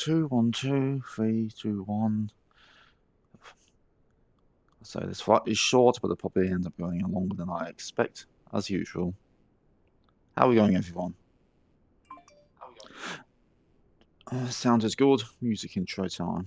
2, 1, 2, 3, 2, 1. So this flight is short, but it probably ends up going longer than I expect, as usual. How are we going, everyone? Sound is good. Music intro time.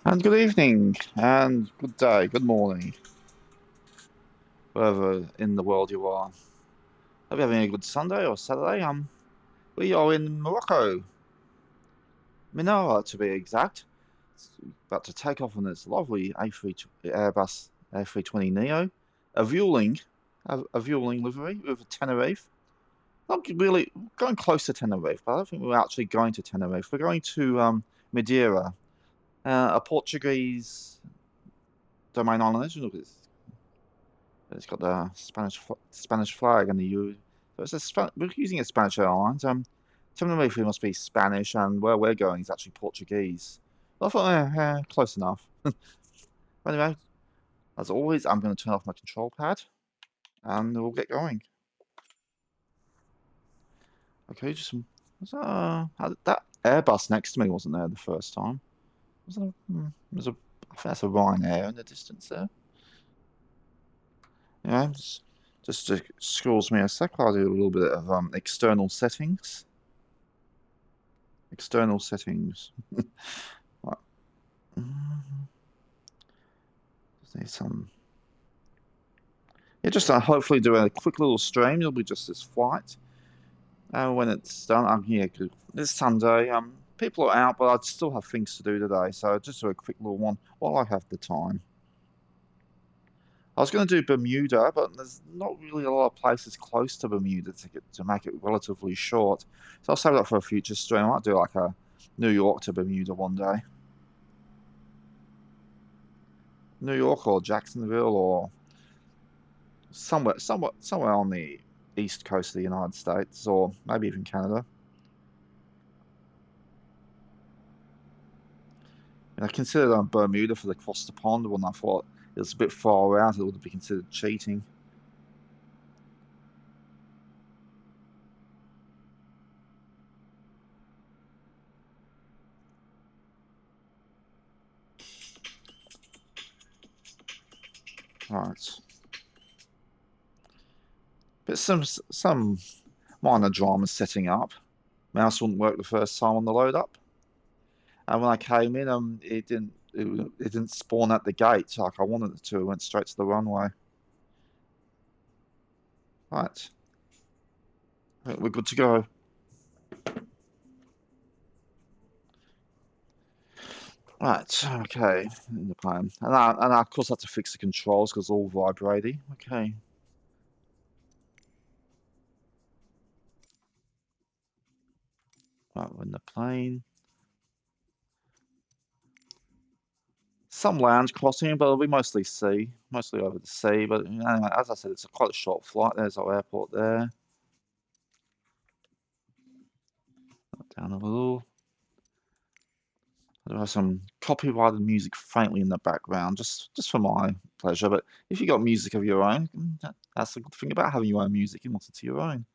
And good evening, and good day, good morning, wherever in the world you are. Hope you're having a good Sunday or Saturday. We are in Morocco, Menara to be exact. It's about to take off on this lovely Airbus A320Neo, a Vueling livery with a Tenerife. Not really going close to Tenerife, but I don't think we're actually going to Tenerife. We're going to Madeira, a Portuguese domain island. Look, it's got the Spanish flag and the U. So we're using a Spanish airlines. Tenerife must be Spanish, and where we're going is actually Portuguese. I thought, close enough. Anyway, as always, I'm going to turn off my control pad, and we'll get going. Okay, that Airbus next to me wasn't there the first time. I think that's a Ryanair in the distance there. Yeah, just scrolls me a sec. I'll do a little bit of external settings. External settings. Right. Yeah, just hopefully do a quick little stream. It'll be just this flight. When it's done, I'm here. It's Sunday. People are out, but I still have things to do today. So just do a quick little one while I have the time. I was going to do Bermuda, but there's not really a lot of places close to Bermuda to make it relatively short. So I'll save that for a future stream. I might do like a New York to Bermuda one day. New York or Jacksonville or somewhere on the east coast of the United States, or maybe even Canada. And I considered Bermuda for the across the pond one. I thought it was a bit far out. It would be considered cheating. Right. But some minor drama setting up. Mouse wouldn't work the first time on the load up, and when I came in, it didn't spawn at the gate like I wanted it to. It went straight to the runway. Right. We're good to go. Right, okay, in the plan. And I of course, have to fix the controls because they're all vibrating. Okay. Right, we're in the plane. Some land crossing, but it'll be mostly sea, mostly over the sea. But anyway, as I said, it's quite a short flight. There's our airport there. Down a little. There are some copyrighted music faintly in the background, just for my pleasure. But if you got music of your own, that's the good thing about having your own music. You want it to your own.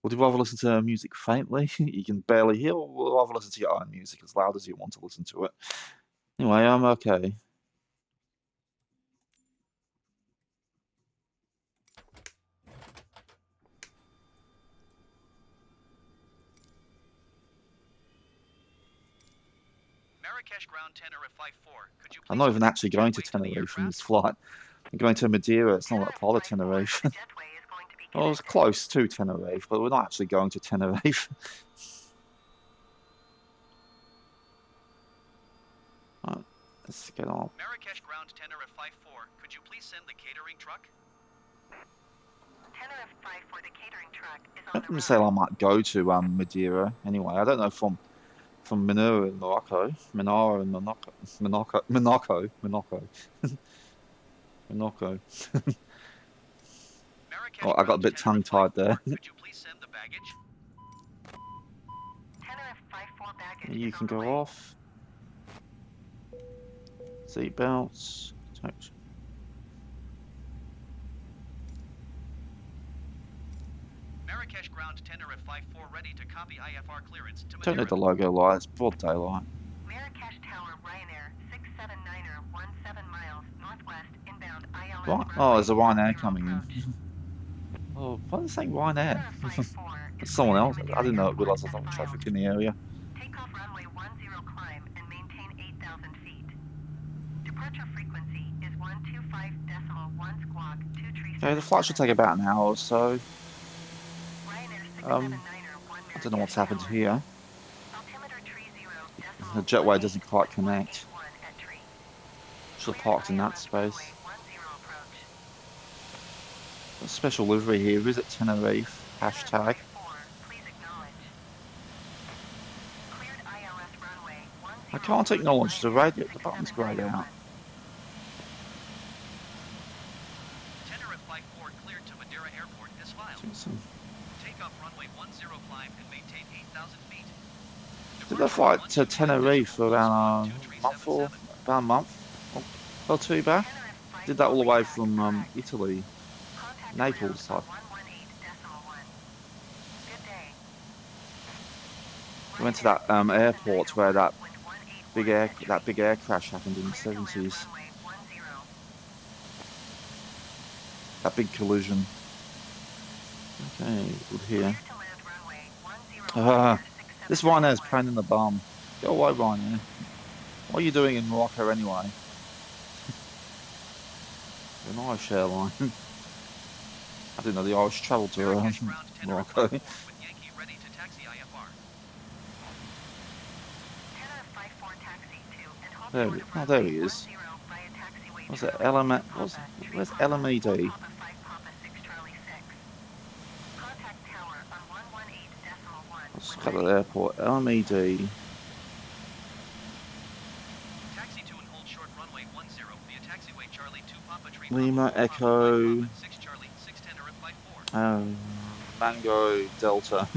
Would you rather listen to music faintly? You can barely hear, or would you rather listen to your own music as loud as you want to listen to it? Anyway, I'm okay. Marrakesh ground Tenerife 54. Could you I'm please not even actually going to jetway to the Tenerife from this aircraft? flight. I'm going to Madeira. It's not like part of 54, Tenerife. the jetway is going to be Well, it's connected. close to Tenerife, but we're not actually going to Tenerife. Right, let's get on. Marrakesh ground Tenerife 54. Could you please send the catering truck? Tenerife 54, the catering truck is on Let the me road. say I might go to Madeira anyway. I don't know from Menara in Morocco, Menara in Monaco. Marrakesh Oh, I got a ground bit Tenerife tongue-tied 54. there. Could you please send the baggage? Tenerife 54 baggage You is can on the go way. off. Seat belts. Marrakesh ground Tenerife 54 ready to copy IFR clearance to Don't Madeira. need the logo light. It's broad daylight. Marrakesh Tower, Ryanair, 679er, 17 miles, northwest, inbound ILS Right. runway, Oh, there's a Ryanair 10 coming in. approach. Oh, why are they saying Ryanair? Tenerife 54 It's is someone cleared to else. I Madeira didn't Airport realise there's as no filed. traffic in the area. Takeoff runway 10 climb and maintain 8,000 feet. Departure frequency is 125.1 squawk 237. Okay, the flight should take about an hour or so. Ryanair I 679er, 1 don't know what's happened Tower. here. Altimeter 30.18 The jetway doesn't quite at connect. 181 at tree. Should have Cleared parked in that ILS runway space. 10 approach. A special livery here. Visit Tenerife. Tenerife Hashtag. 54, please acknowledge. Cleared ILS runway 10 I can't approach acknowledge the Ryanair radio. The button's grayed 679er, out. 1. Tenerife 54 cleared to Madeira Airport as filed. Takeoff runway 10 climb and maintain 8,000 feet. Did I fly to Tenerife for about a month or 2377. about a month or two back? Tenerife Did that 54 all the way react, from correct. Italy, Contact Naples ground type. on 118.1. Good day. We went to Ryanair that airport 679er, where that wind 181 big at tree. air crash happened in the Clear to land 70s. runway 10. That big collision. Okay, good here. Clear to land runway 10 Ah, Ryanair this 679er, Ryanair's 1. pain in the bum. Go away, Ryanair. What are you doing in Morocco anyway? You're an Irish airline. I didn't know the Irish travelled to Marrakesh ground Tenerife Morocco. 54 with Yankee ready to taxi IFR. Tenerife 54 taxi to and hold There, short of oh, there runway he 10 is. via taxiway What's it? Charlie 2 What's Papa 3 where's Papa 4 LMED? Papa 5 Papa 6 Charlie 6. Contact tower on 118.1 Let's when cut at ready. the airport. LMED. Taxi to and hold short runway 10 via taxiway Charlie 2 Papa 3 Lima Papa 4 Papa 5 Echo. Papa 6 Charlie 6 Tenerife 54. Mango Delta.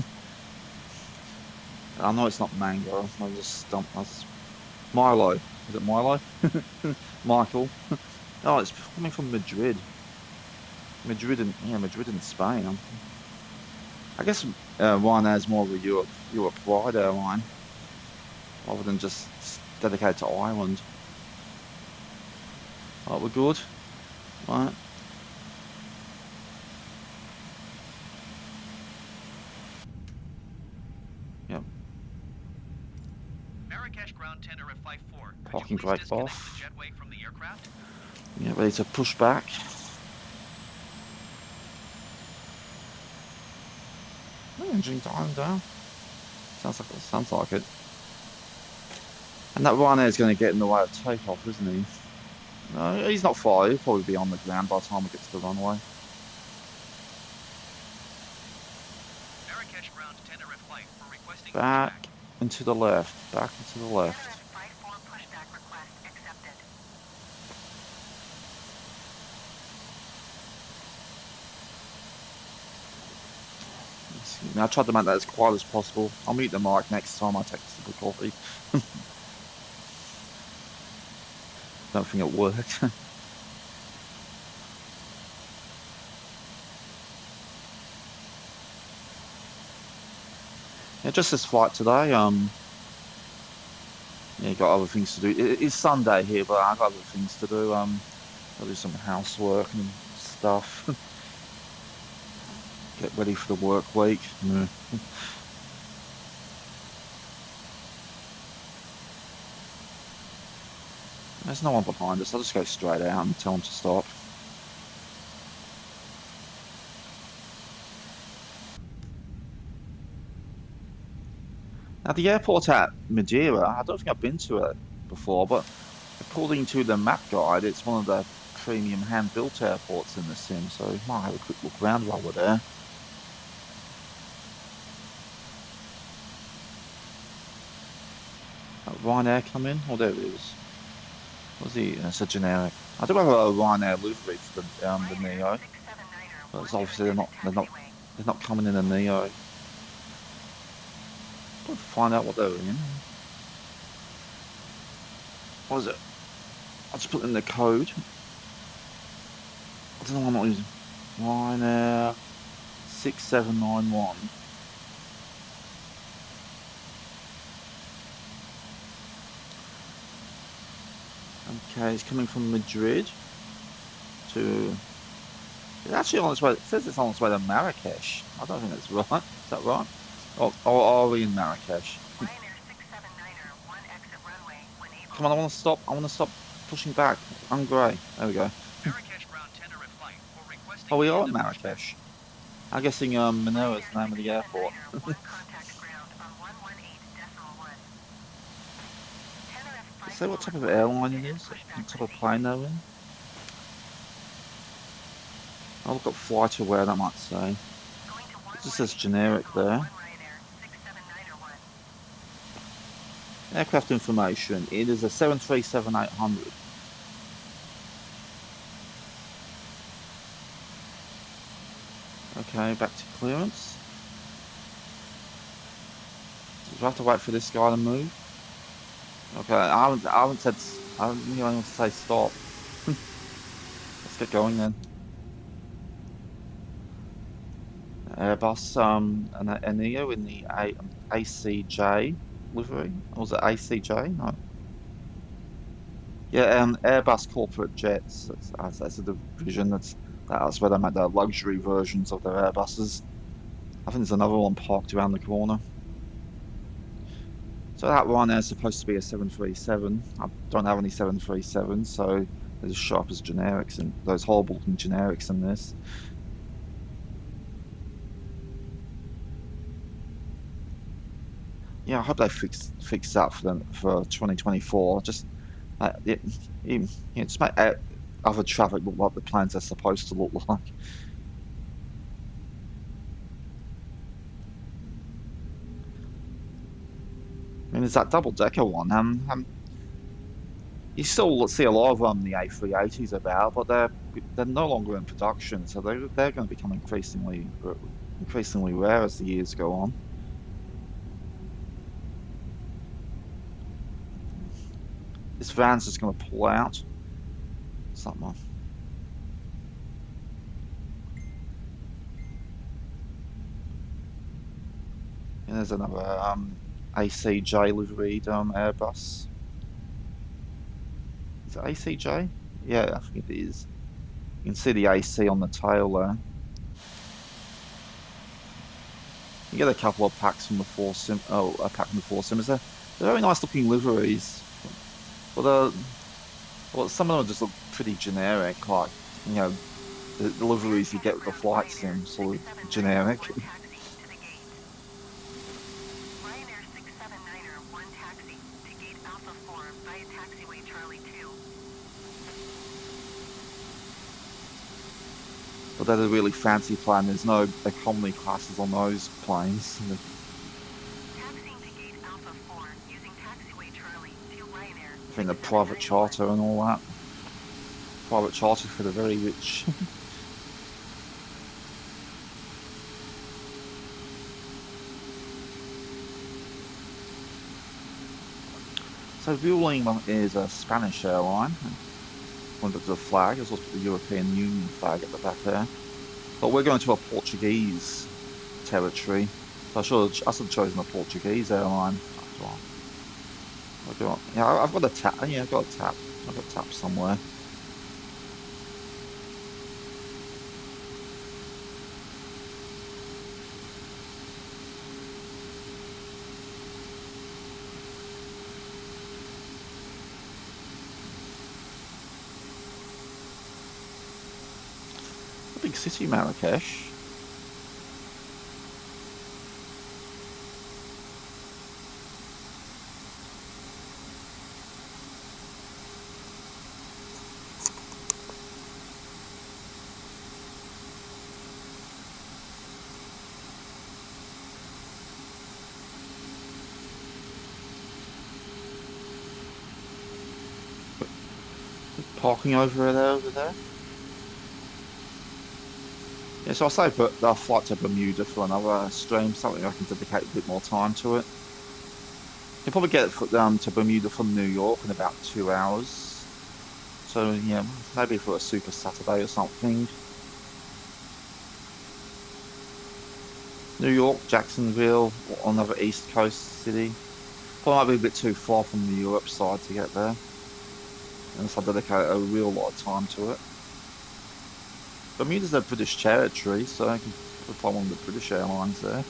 I know it's not mango. I just stumped. That's Milo. Is it Milo? Michael. Oh, it's coming from Madrid. Madrid in Spain. I guess Ryanair's more of a Europe-wide airline, rather than just dedicated to Ireland. Right, we're good. Right. Yep. Marrakesh ground Tenerife 54. Parking Could you brake please disconnect off. the jetway from the aircraft? Yeah, ready to push back. Oh, engine time down. Sounds like it. And that Ryanair's going to get in the way of takeoff, isn't he? No, he's not far. He'll probably be on the ground by the time we get to the runway. Marrakesh ground Tenerife flight for requesting Back pushback. and to the left. Back and to the left. Tenerife 54 pushback request accepted. I tried to make that as quiet as possible. I'll meet the mic next time I take a sip of coffee. Don't think it worked. Yeah, just this flight today. Yeah, got other things to do. It's Sunday here, but I got other things to do. I'll do some housework and stuff. Get ready for the work week. Yeah. There's no one behind us. I'll just go straight out and tell them to stop. Now, the airport at Madeira, I don't think I've been to it before, but according to the map guide, it's one of the premium hand-built airports in the sim, so we might have a quick look around while we're there. Ryanair come in? Oh, there it is. What's he? It's a generic. I do have a Ryanair livery for the Neo, but it's obviously they're not coming in a Neo. We'll find out what they're in. What is it? I'll just put in the code. I don't know why I'm not using Ryanair 6791. Okay, it's coming from Madrid to. It's actually on its way. It says it's on its way to Marrakesh. I don't think that's right. Is that right? Or are we in Marrakesh? Come on, I want to stop. I want to stop pushing back. I'm grey. There we go. Oh, we are at Marrakesh. I'm guessing Menara is the name of the airport. Say what type of airline it is, what type of plane they're in. I'll look up flight aware, that might say. It just says generic there. Aircraft information. It is a 737-800. Okay, back to clearance. Do I have to wait for this guy to move? Okay, I haven't said. I don't think anyone to say stop. Let's get going then. Airbus, a Neo in the ACJ livery. Or was it ACJ? No. Yeah, Airbus corporate jets. That's a division. That's where they make the luxury versions of their Airbuses. I think there's another one parked around the corner. So that one is supposed to be a 737. I don't have any 737s, so they just show up as generics, and those horrible looking generics in this. Yeah, I hope they fix that for them for 2024. Just just make other traffic look like the planes are supposed to look like. I mean, there's that double-decker one. You still see a lot of the A380s about, but they're no longer in production, so they're going to become increasingly rare as the years go on. This van's just going to pull out. Something. And there's another ACJ liveried Airbus. Is it ACJ? Yeah, I think it is. You can see the AC on the tail there. You get a couple of packs from the four sim. Oh, a pack from the four simmers. They're very nice looking liveries. But well, some of them just look pretty generic, like the liveries you get with the flight sim, sort of generic. But they're the really fancy plane. There's no economy classes on those planes. I think the private charter and all that. Private charter for the very rich. So Vueling is a Spanish airline. When there's a flag, there's also the European Union flag at the back there. But we're going to a Portuguese territory. I should have chosen a Portuguese airline after all. Yeah, I've got a tap. Yeah, I've got a tap. I've got a tap somewhere. A big city, Marrakesh. Parking over there. Yeah, so I say but the flight to Bermuda for another stream, something I can dedicate a bit more time to it. You'll probably get to Bermuda from New York in about 2 hours. So yeah, maybe for a Super Saturday or something. New York, Jacksonville, or another East Coast city. Probably might be a bit too far from the Europe side to get there. Unless I dedicate a real lot of time to it. Bermuda's a British territory, so I can fly one of the British airlines there.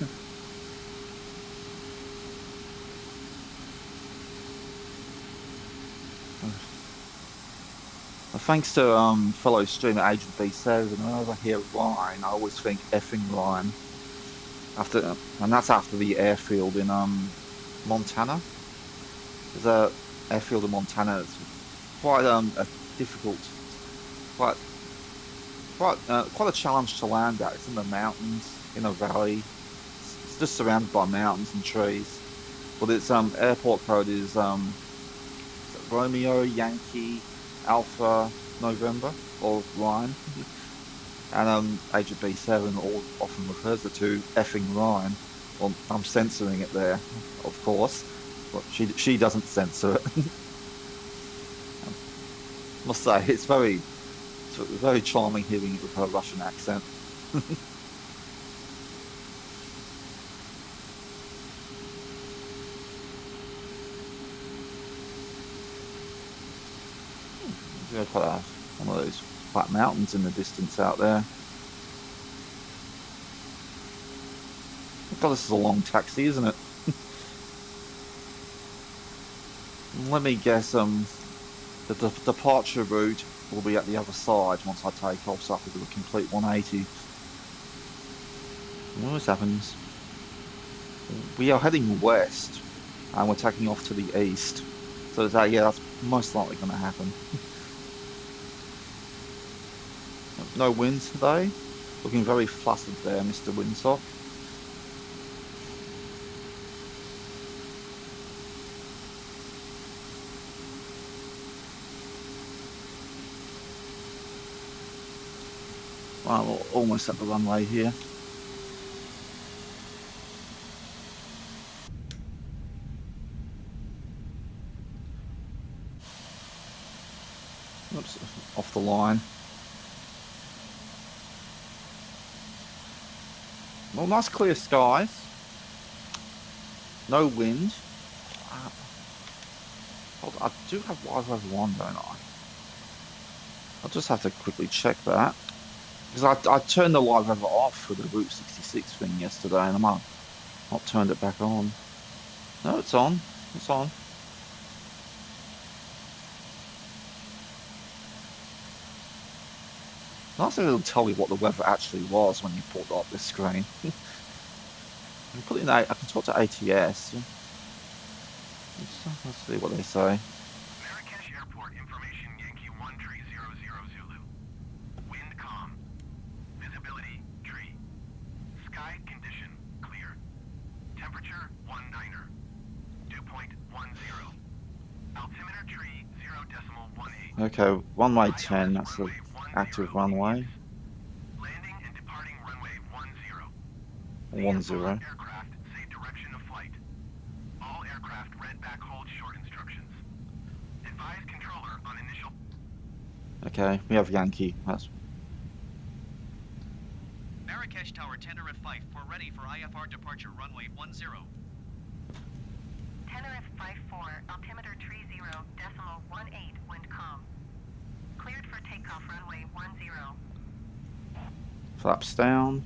Thanks to fellow streamer Agent B7, whenever I hear Ryan, I always think effing Ryan. And that's after the airfield in Montana. There's a airfield in Montana. It's quite a difficult, quite quite a challenge to land at. It's in the mountains, in a valley. It's just surrounded by mountains and trees. But its airport code is Romeo Yankee Alpha November or Ryan. And Agent B7 often refers it to effing Ryan. Well, I'm censoring it there, of course, but she doesn't censor it. I must say it's very charming hearing it with her Russian accent. There's quite one of those flat mountains in the distance out there. God, this is a long taxi, isn't it? Let me guess, the departure route will be at the other side once I take off, so I have to do a complete 180. What always happens. We are heading west, and we're taking off to the east. So yeah, that's most likely going to happen. No wind today. Looking very flustered there, Mr. Windsock. Well, we're almost at the runway here. Oops, off the line. Well, nice clear skies. No wind. I do have live over 1, don't I? I'll just have to quickly check that. Because I turned the live over off for the Route 66 thing yesterday, and I might not turned it back on. No, it's on. It's on. Nice thing it'll tell you what the weather actually was when you pulled up this screen. I can talk to ATS. Let's see what they say. Marrakesh Airport information Yankee 1300 Zulu. Wind calm. Visibility tree. Sky condition clear. Temperature 19er. Dew point 10. Altimeter tree 0.18. Okay, runway 10, that's the active runway. Landing and departing runway 10. 10. Aircraft say direction of flight. All aircraft read back hold short instructions. Advise controller on initial. Okay, we have Yankee. That's Marrakesh Tower Tenerife Fife, we're ready for IFR departure runway 10. Tenerife 54, altimeter 30.18, wind calm. Cleared for takeoff runway 10. Flaps down.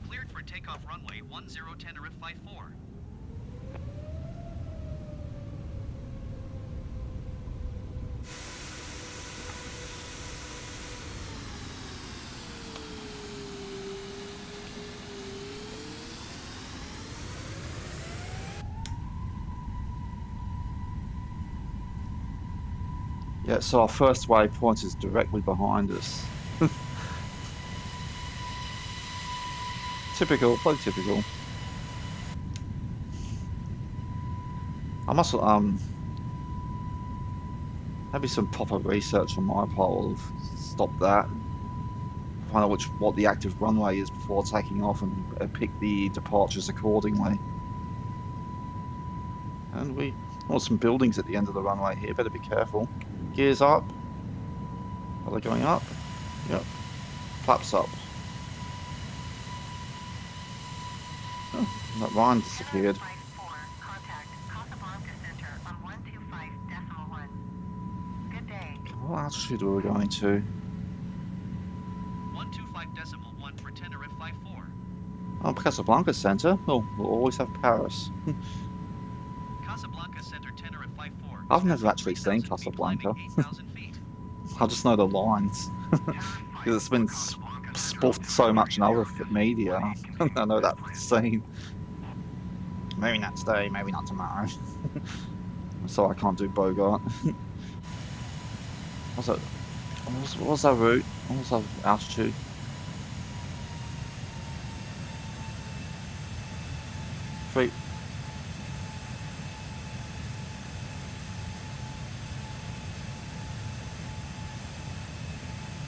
Cleared for takeoff runway 10 Tenerife 54. Yeah, so our first waypoint is directly behind us. Typical, quite typical. I must maybe some proper research on my part will stop that. Find out what the active runway is before taking off and pick the departures accordingly. And we some buildings at the end of the runway here. Better be careful. Gears up. Are they going up? Yep. Flaps up. Oh, that line disappeared. 54, contact Casablanca Center on 125.1. Good day. What altitude are we going to? 125.1 for Tenerife 54. Oh, Casablanca Center. Oh, we'll always have Paris. Casablanca Center Tenerife 54. I've never actually seen 3,000 feet, Casablanca. climbing 8,000 feet. I just know the lines. Because it's been spoofed so much in other media. I know that scene. Maybe not today, maybe not tomorrow. So I can't do Bogart. What's that? What's that route? What's that altitude? Three.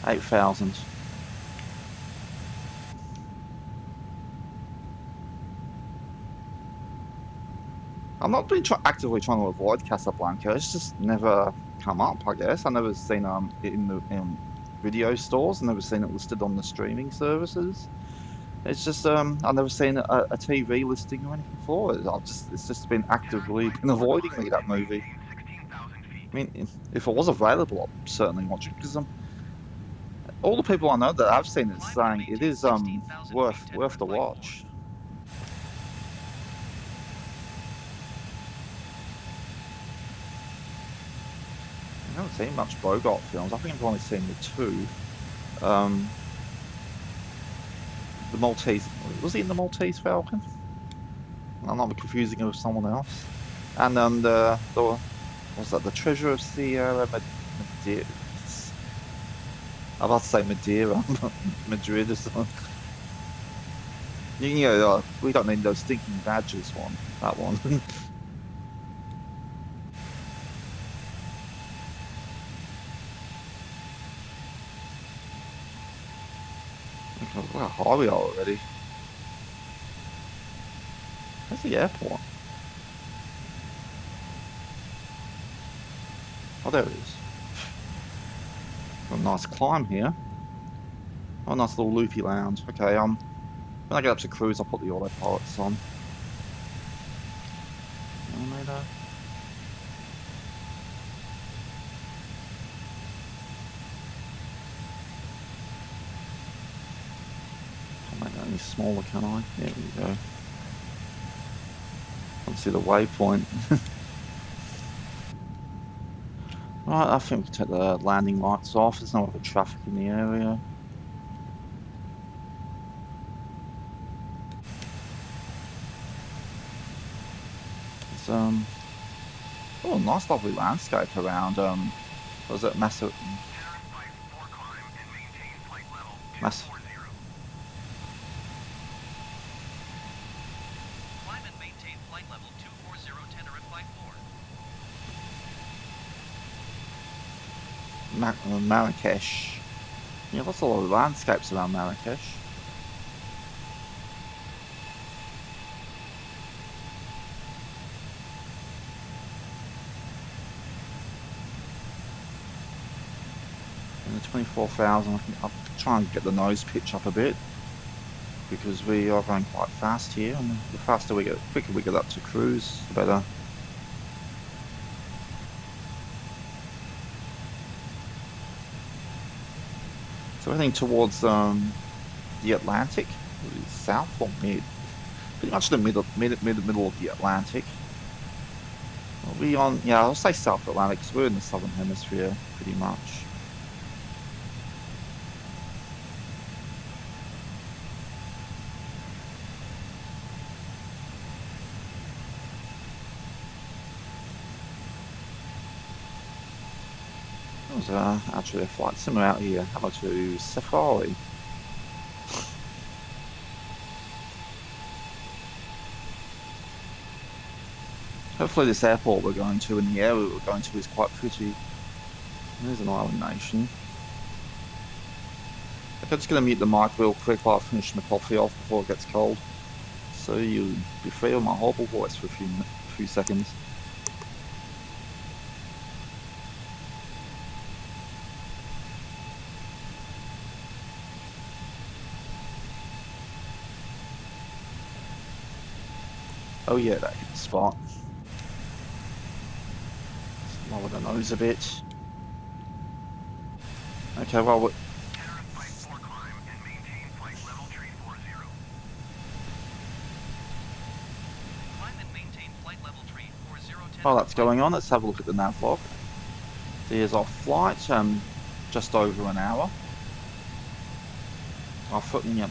$8,000. I've not been actively trying to avoid Casablanca. It's just never come up, I guess. I've never seen it in video stores. I've never seen it listed on the streaming services. It's just I've never seen a TV listing or anything for it. It's just been actively been avoiding me, that movie. I mean, if it was available, I'd certainly watch it, because all the people I know that have seen it saying it is worth the watch. I haven't seen much Bogart films. I think I've only seen the two. The Maltese, was he in the Maltese Falcon? I'm not confusing it with someone else. And the what's that? The Treasure of Sierra Madeira. I'm about to say Madeira, Madrid or something. You know, we don't need those stinking badges one. That one. Look how high we are already. Where's the airport? Oh, there it is. Got a nice climb here. Oh, nice little loopy lounge. Okay, when I get up to cruise, I'll put the autopilots on. Elevator. Can't make that any smaller, can I? There we go. Can't see the waypoint. Right, I think we can take the landing lights off. There's no other traffic in the area. It's oh, nice lovely landscape around was it Mass Climb and maintain flight level 240 Tenerife 54. Marrakesh. Yeah, there's a lot of landscapes around Marrakesh. 24,000. I'll try and get the nose pitch up a bit because we are going quite fast here, and the faster we get, quicker we get up to cruise, the better. So we're heading towards the Atlantic, south or mid, pretty much the middle of the Atlantic. Are we on? Yeah, I'll say South Atlantic because we're in the southern hemisphere, pretty much. There's actually a flight sim out here. Hello to Safari. Hopefully this airport we're going to and the area we're going to is quite pretty. There's an island nation. I'm just going to mute the mic real quick while I finish my coffee off before it gets cold. So you'll be free of my horrible voice for a few seconds. Oh yeah, that hit the spot. Lower the nose a bit. Okay, well, Tenerife Flight 4 climb and maintain flight level tree 40. Climb and maintain flight level tree 40. while that's going on, let's have a look at the nav log. There's our flight, just over an hour. Our footing, yeah.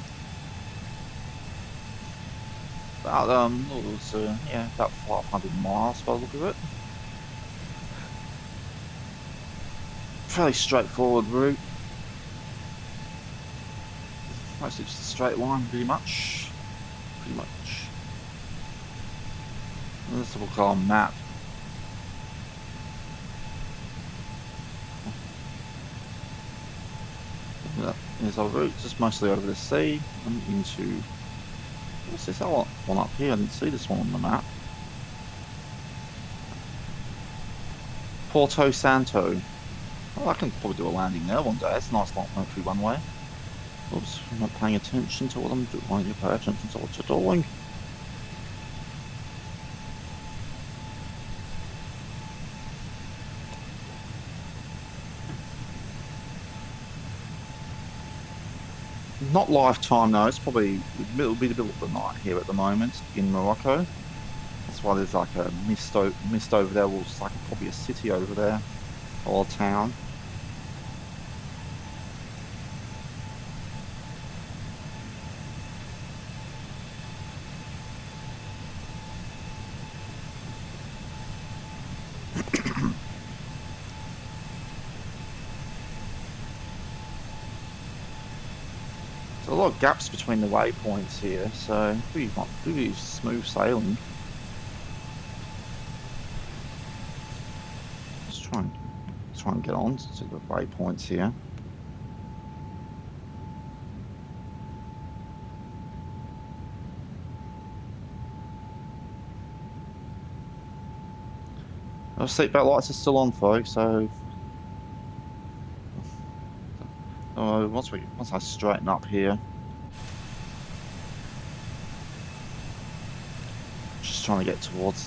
About about 500 miles by the look of it. Fairly straightforward route. Mostly just a straight line, pretty much. Let's look at our map. There's our route, just mostly over the sea and into. What's this other one up here? I didn't see this one on the map. Porto Santo. Well, I can probably do a landing there one day. It's a nice long country one way. Oops, I'm not paying attention to what I'm doing. Why don't you pay attention to what you're doing? Not lifetime though, it's probably, it'll be the middle of the night here at the moment in Morocco. That's why there's like a mist over there, well, it's like probably a city over there, or a town. A lot of gaps between the waypoints here, so pretty smooth sailing. Just try and get on to the waypoints here. Our seatbelt lights are still on, folks, so once I straighten up here, just trying to get towards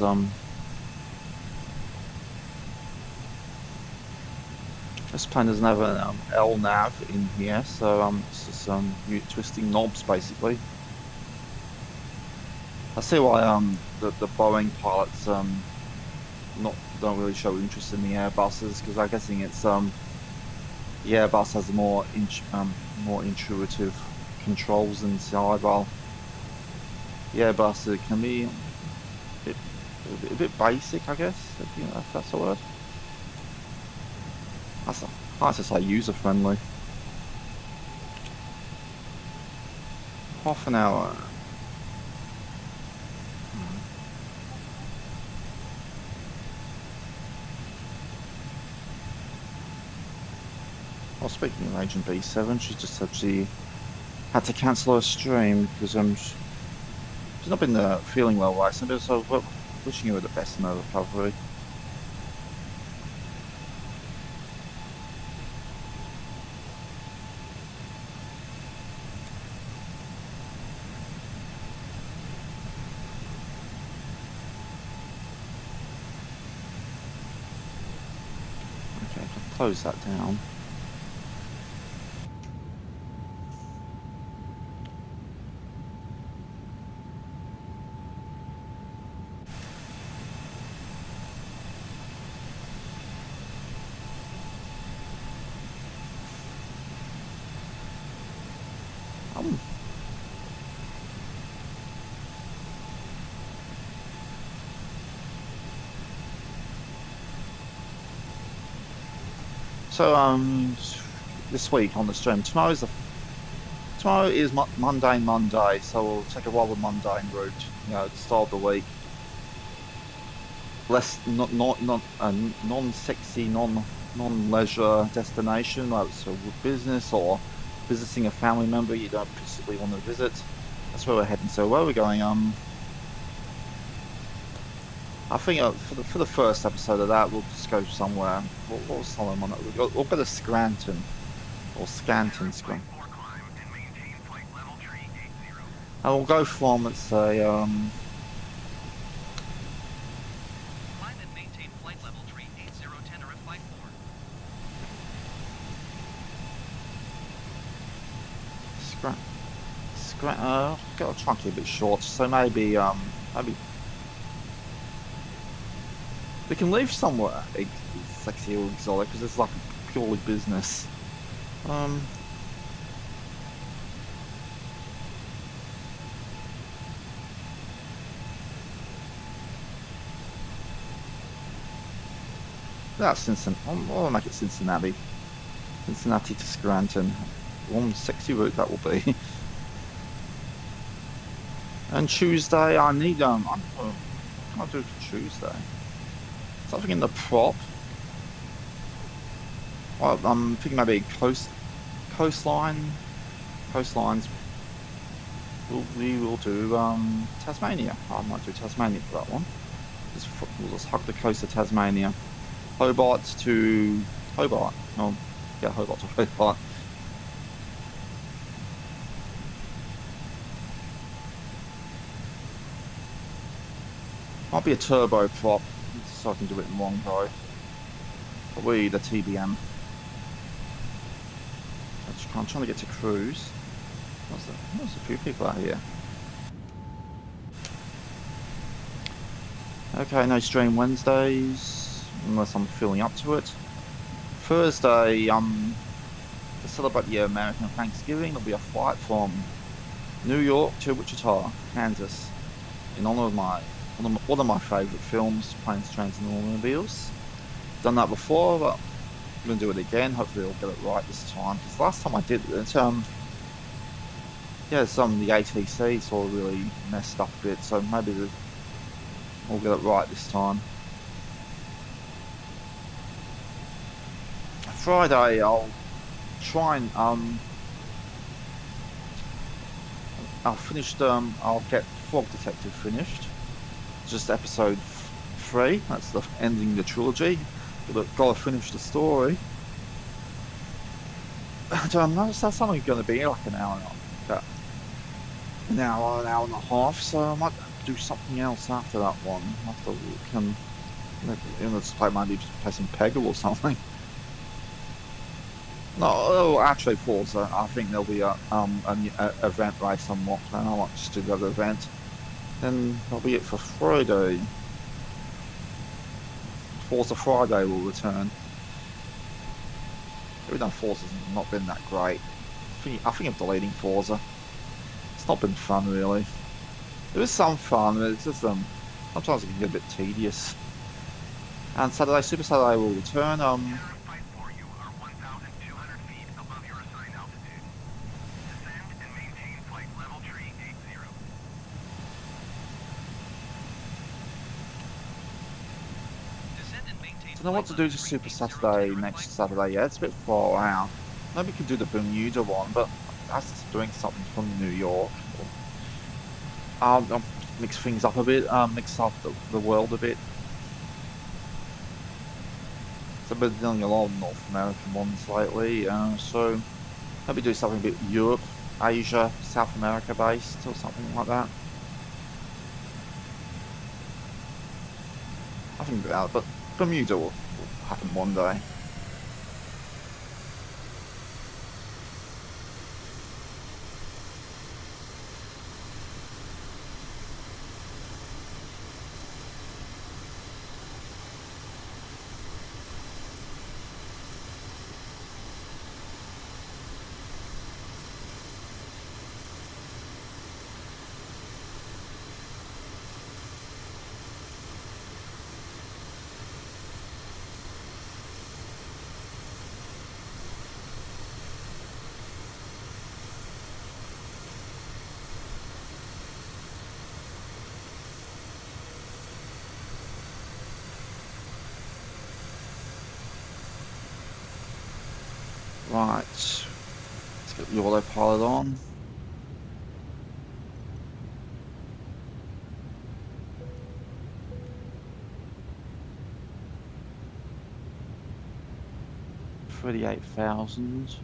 this plane doesn't have an L nav in here, so it's just twisting knobs basically. I see why the Boeing pilots don't really show interest in the Airbuses, because I'm guessing it's the Airbus has more intuitive controls inside, while the Airbus it can be a bit basic, I guess, if that's a word. That's nice to say user-friendly. Half an hour. Well, speaking of Agent B7, she just said she had to cancel her stream because she's not been feeling well recently, so we're wishing her the best in her recovery. close that down. So this week on the stream, tomorrow is mundane Monday, so we'll take a rather mundane route. You know, at the start of the week, less non-sexy, non-leisure destination, like so business or visiting a family member you don't particularly want to visit. That's where we're heading. So where are we going? I think for the first episode of that, we'll just go somewhere. What was somewhere on that? We'll go to Scranton or Scanton, Scranton. And we'll go from, let's say, Climb and maintain flight level 380 Tenerife Flight 4. Gotta try and keep it short. So maybe we can leave somewhere sexy or exotic because it's like purely business. That's Cincinnati. I'll make it Cincinnati. Cincinnati to Scranton. One sexy route that will be. And Tuesday, I need what can I do for Tuesday? Something in the prop. Well, I'm thinking maybe coastline. Coastlines. We will do Tasmania. I might do Tasmania for that one. We'll just hug the coast of Tasmania. Hobart to Hobart. Oh, yeah, Hobart to Hobart. Might be a turbo prop, so I can do it in one go. Probably the TBM. I'm trying to get to cruise. There's a few people out here. Okay, no stream Wednesdays, unless I'm feeling up to it. Thursday, to celebrate the American Thanksgiving, there'll be a flight from New York to Wichita, Kansas, in honor of one of my favourite films, Planes, Trains and Automobiles. Done that before, but I'm going to do it again. Hopefully I'll get it right this time, because last time I did it, yeah, some of the ATC sort of really messed up a bit, so maybe we'll get it right this time. Friday, I'll try and I'll get Fog Detective finished. Just episode 3. That's the ending the trilogy. But gotta finish the story. And that's only going to be like an hour and a half. So I might do something else after that one. After we can, let's maybe play some Peggle or something. No, actually, Forza. I think there'll be an event race unlocked, and I might just do the other event. Then that'll be it for Friday. Forza Friday will return. Even though Forza's not been that great, I think of deleting Forza. It's not been fun really. There is some fun, but it's just sometimes it can get a bit tedious. And Saturday, Super Saturday will return. I don't know what to do to Super Saturday next Saturday yet. It's a bit far out. Maybe we could do the Bermuda one, but that's just doing something from New York. I'll mix things up a bit, mix up the world a bit. So I've been doing a lot of North American ones lately, so maybe do something a bit Europe, Asia, South America based, or something like that. I think about it, but Bermuda will happen one day. Right, let's get the autopilot on. $38,000.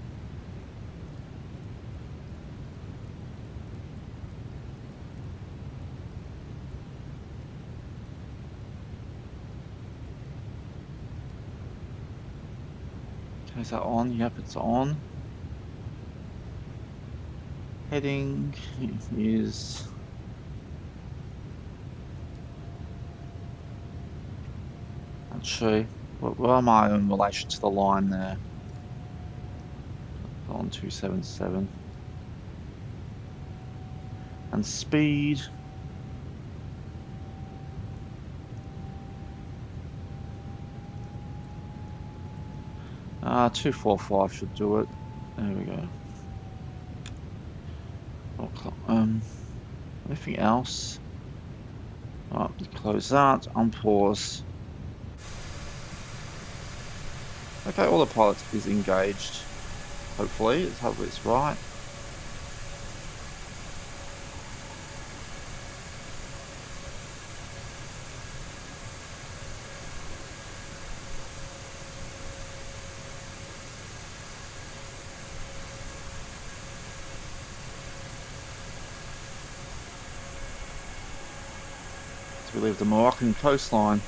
Okay, is that on? Yep, it's on. Heading is actually, where am I in relation to the line there? On 277. And speed. 245 should do it. There we go. Okay, anything else? Right, close that, unpause. Okay, autopilot is engaged. Hopefully it's right. As we leave the Moroccan coastline.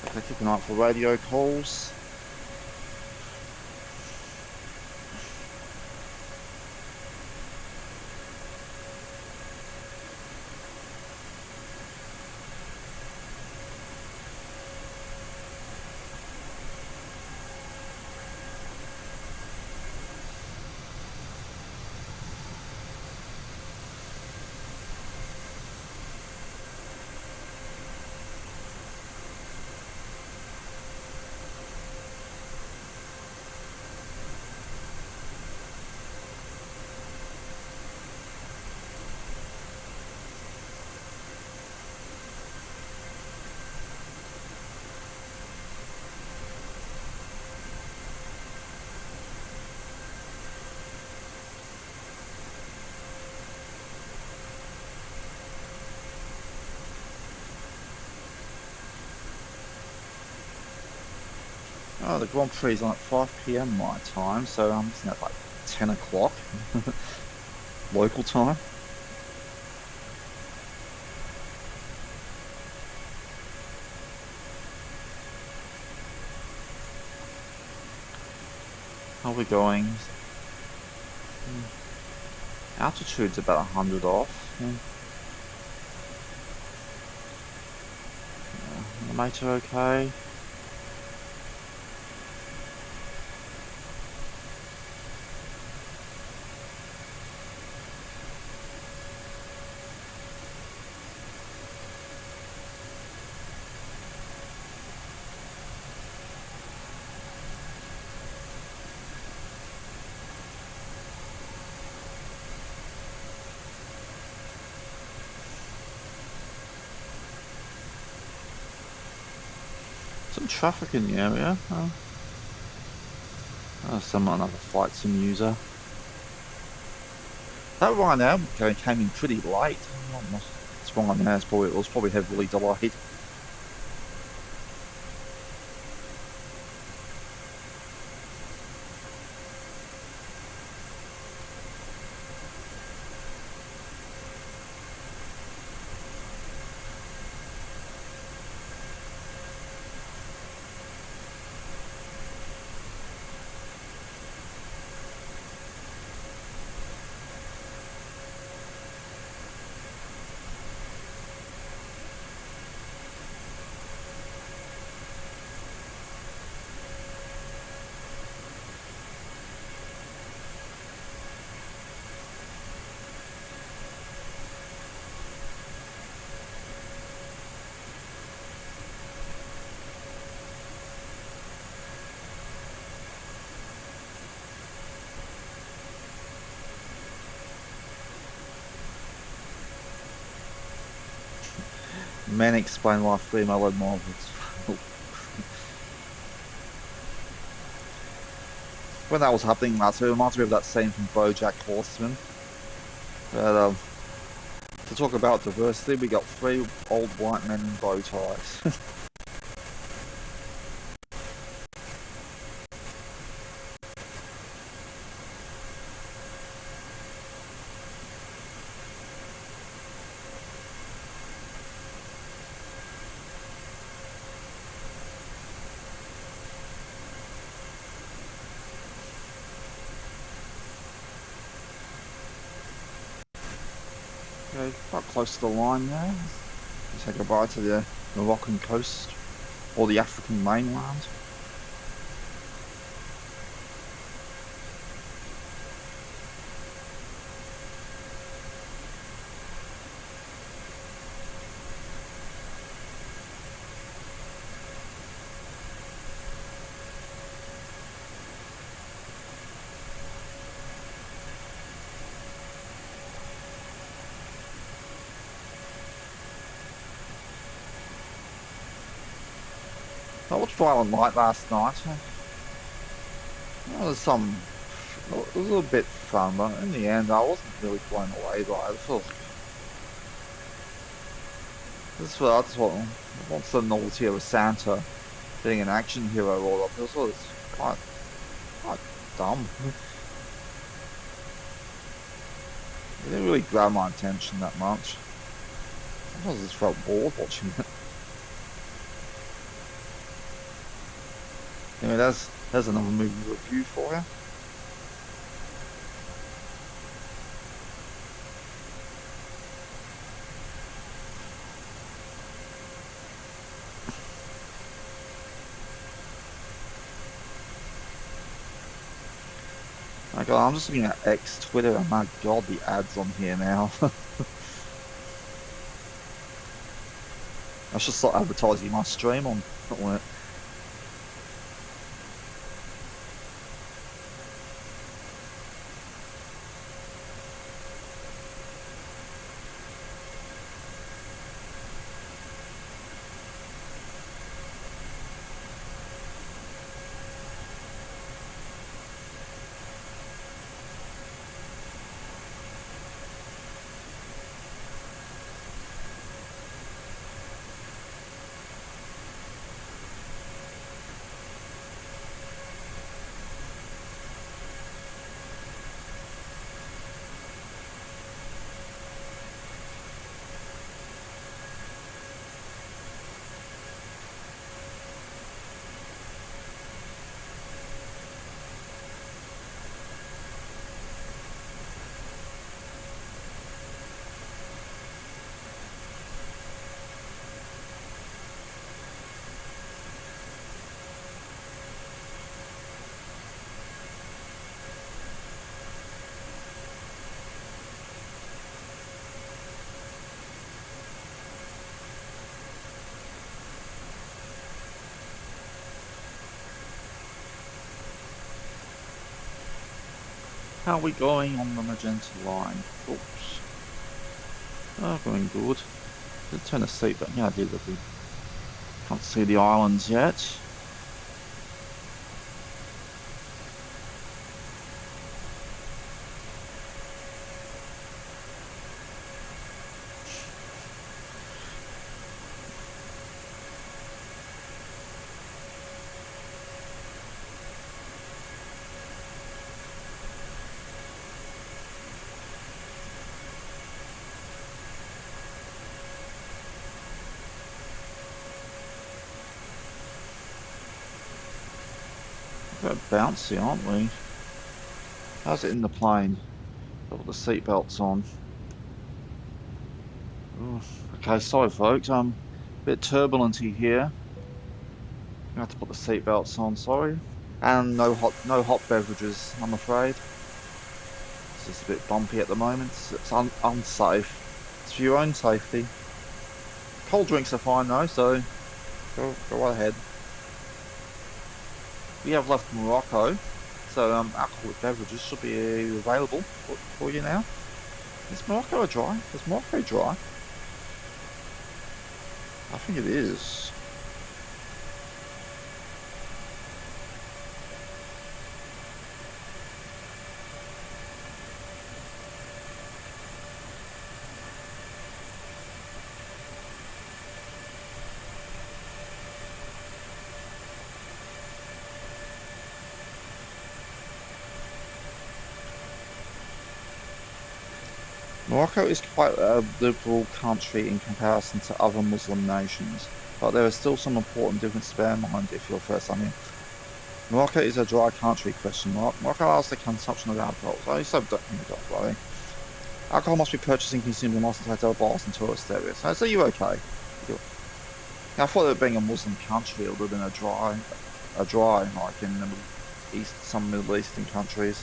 Okay, keep an eye out for radio calls. Oh, the Grand Prix is on at 5 PM my time, so I'm looking at like 10 o'clock local time. How are we going? Altitude's about 100 off. The motor okay? Some traffic in the area. Another flight sim user. That right now came in pretty late. It's wrong now. It was probably heavily delayed. Men explain why female models. when that was happening last year, it reminds me of that scene from BoJack Horseman. But to talk about diversity, we got 3 old white men in bow ties. Okay, quite close to the line there. Say goodbye to the Moroccan coast, or the African mainland. I watched Island Light last night. It was it was a bit fun, but in the end, I wasn't really blown away by it. I just want the novelty of a Santa being an action hero all up. It was quite dumb. It didn't really grab my attention that much. I just felt bored watching it. Anyway, there's another movie review for you. My God, I'm just looking at X Twitter, and my God, the ads on here now. I should start advertising my stream on it. How are we going on the magenta line? Oops. Oh, going good. Did turn the seat, but yeah, I did. Can't see the islands yet. We're bouncy, aren't we? How's it in the plane? Got the seatbelts on. Ooh, okay, sorry folks, a bit turbulenty here. I have to put the seatbelts on, sorry. And no hot beverages, I'm afraid. It's just a bit bumpy at the moment. It's unsafe. It's for your own safety. Cold drinks are fine though, so go right ahead. We have left Morocco, so alcoholic beverages should be available for you now. Is Morocco dry? Is Morocco dry? I think it is. Morocco is quite a liberal country in comparison to other Muslim nations, but there are still some important differences to bear in mind if you're first time here. Morocco is a dry country, ? Morocco allows the consumption of alcohol, so don't worry. Alcohol must be purchased and consumed in licensed hotel bars and tourist areas. So you're okay. I thought it being a Muslim country, it would have been a dry like in the Middle East, some Middle Eastern countries.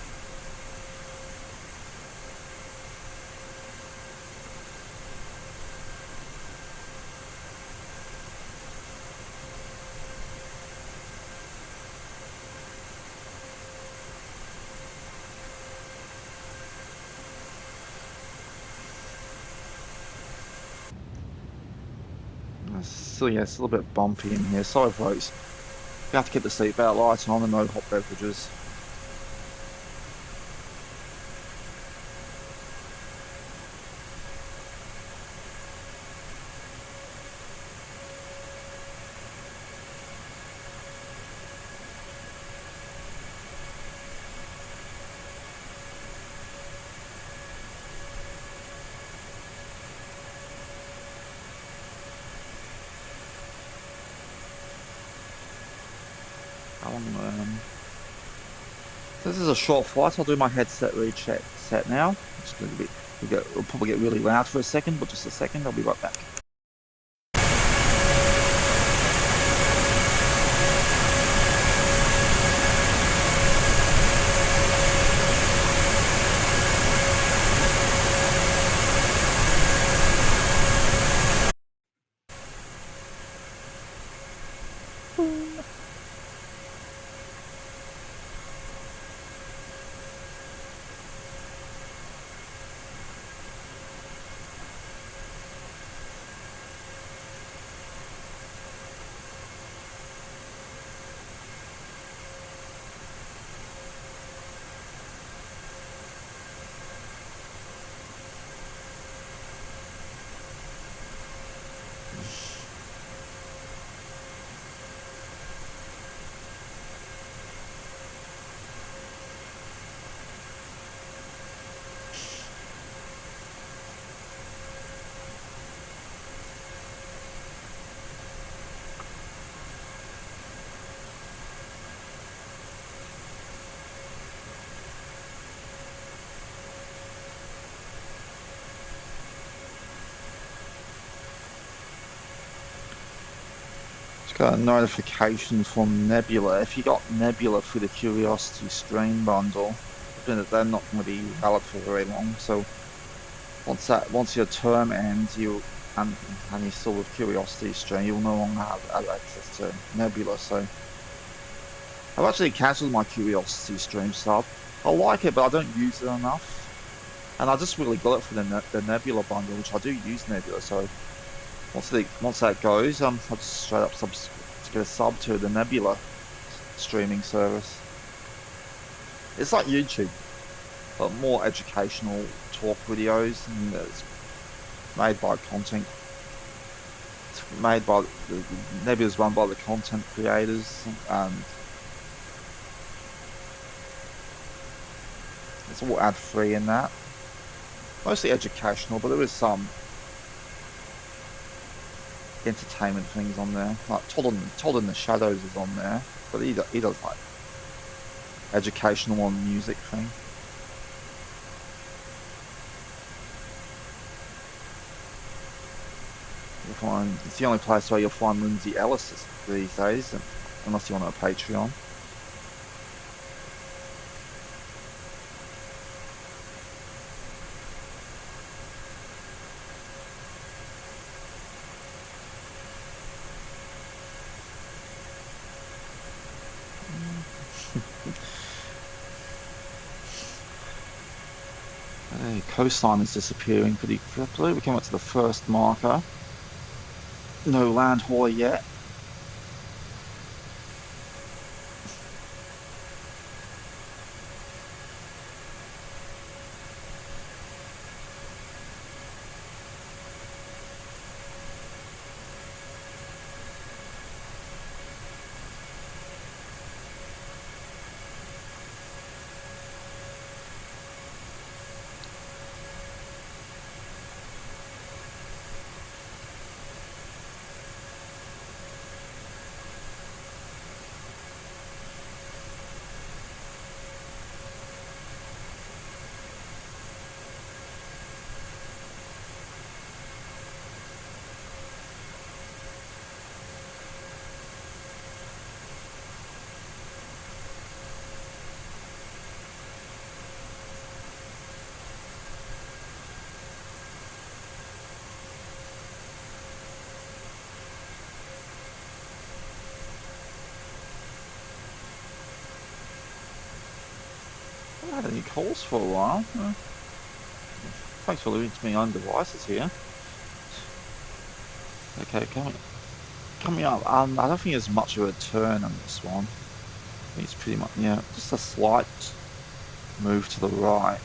So yeah, it's a little bit bumpy in here. Sorry folks. You have to keep the seatbelt light on and no hot beverages. This is a short flight. I'll do my headset recheck set now. It's going to be, it'll probably get really loud for a second, but just a second. I'll be right back. Got a notification from Nebula. If you got Nebula through the Curiosity Stream bundle, they're not going to be valid for very long. So once your term ends, and you're still with Curiosity Stream, you'll no longer have access to Nebula. So I've actually cancelled my Curiosity Stream sub. I like it, but I don't use it enough. And I just really got it for the Nebula bundle, which I do use Nebula. So once that goes, I'll just straight up get a sub to the Nebula streaming service. It's like YouTube, but more educational talk videos, and it's made by content. It's made by Nebula's run by the content creators, and it's all ad free in that. Mostly educational, but there is some entertainment things on there. Like Todd in the Shadows is on there, but he does like educational and music thing. It's the only place where you'll find Lindsay Ellis these days, unless you're on a Patreon. Coastline is disappearing pretty quickly. We come up to the first marker. No land hauler yet. had any calls for a while. Thanks for leaving to my own devices here. Okay, coming up. I don't think there's much of a turn on this one. I think it's pretty much, yeah, just a slight move to the right.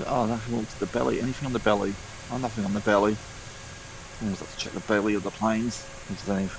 Oh, nothing looks at the belly. Anything on the belly? Oh, nothing on the belly. I always have to check the belly of the planes. If there's any.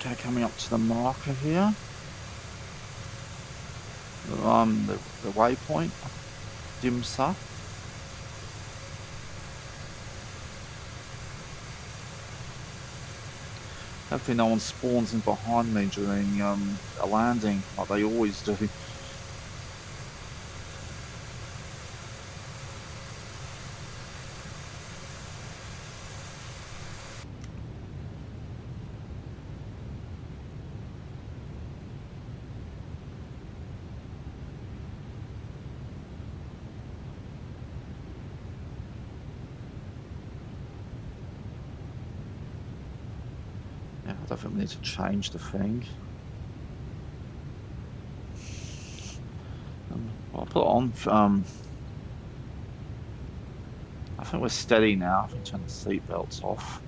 Okay, coming up to the marker here. The waypoint, Dimsa. Hopefully no one spawns in behind me during a landing, like they always do. Yeah, I don't think we need to change the thing. I'll put it on. I think we're steady now. I can turn the seat belts off.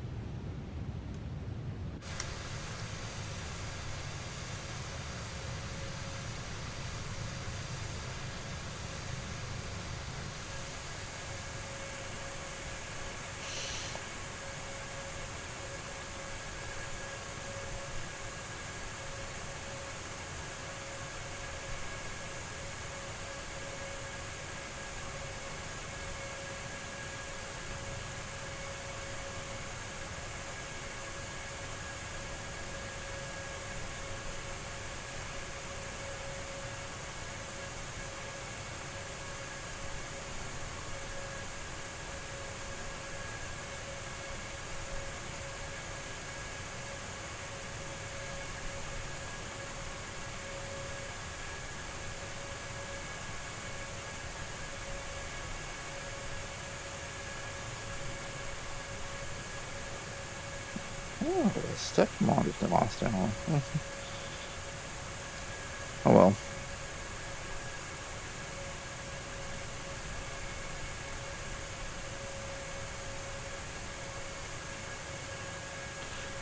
Oh, the step mod is the last hour. Oh well.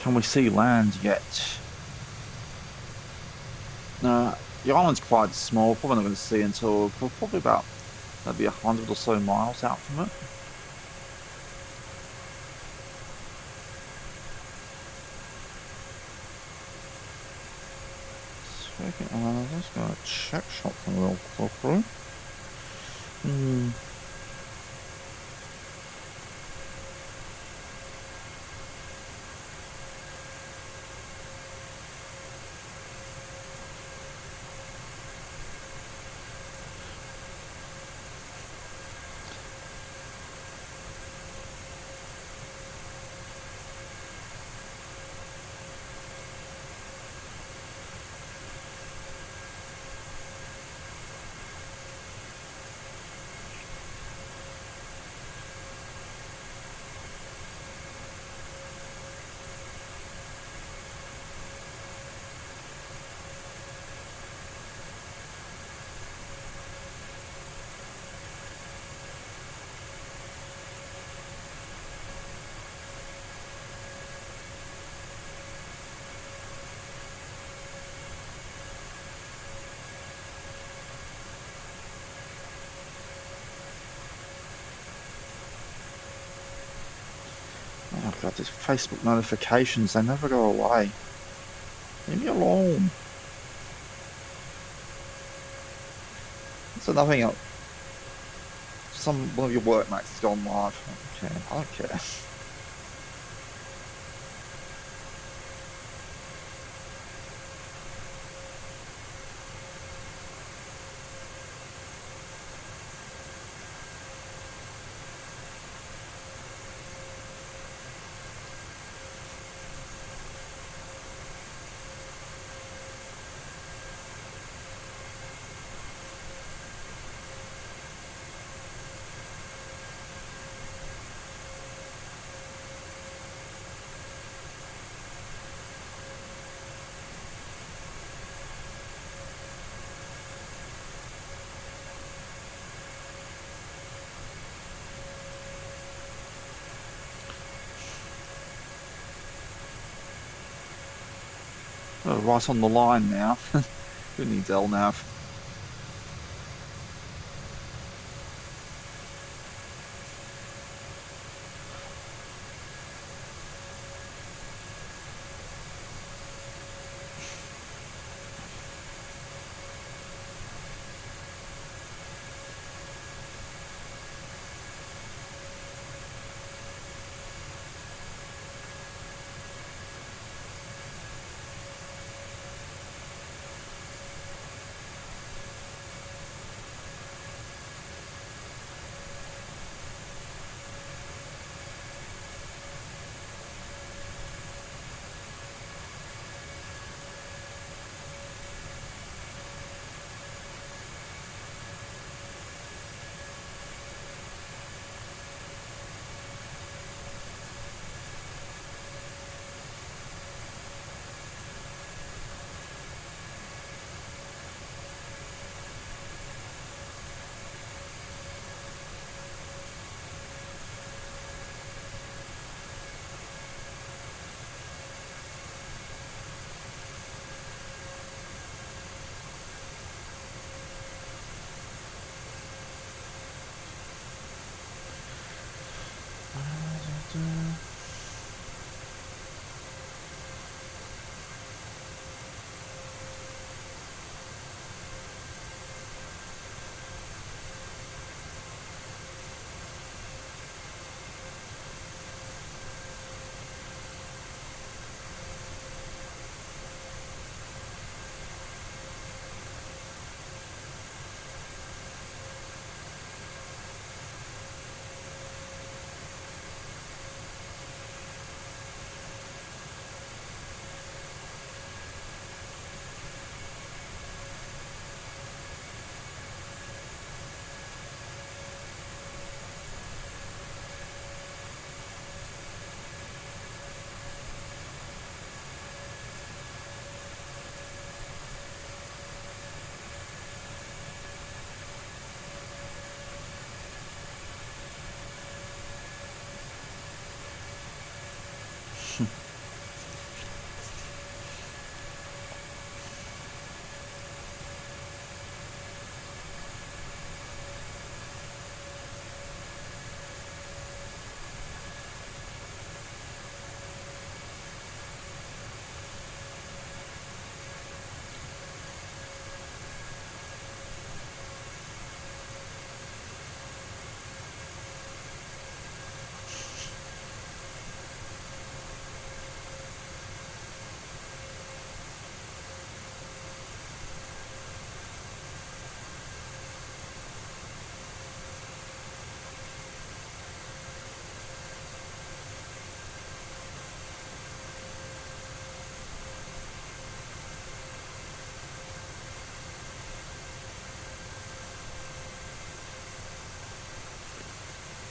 Can we see land yet? No, The island's quite small. Probably not going to see it until we're probably about maybe 100 or so miles out from it. Let's go check something real quickly. Oh god, these Facebook notifications, they never go away. Leave me alone. So nothing else. One of your workmates has gone live. Okay, I don't care. Oh, right on the line now. Who needs LNAV?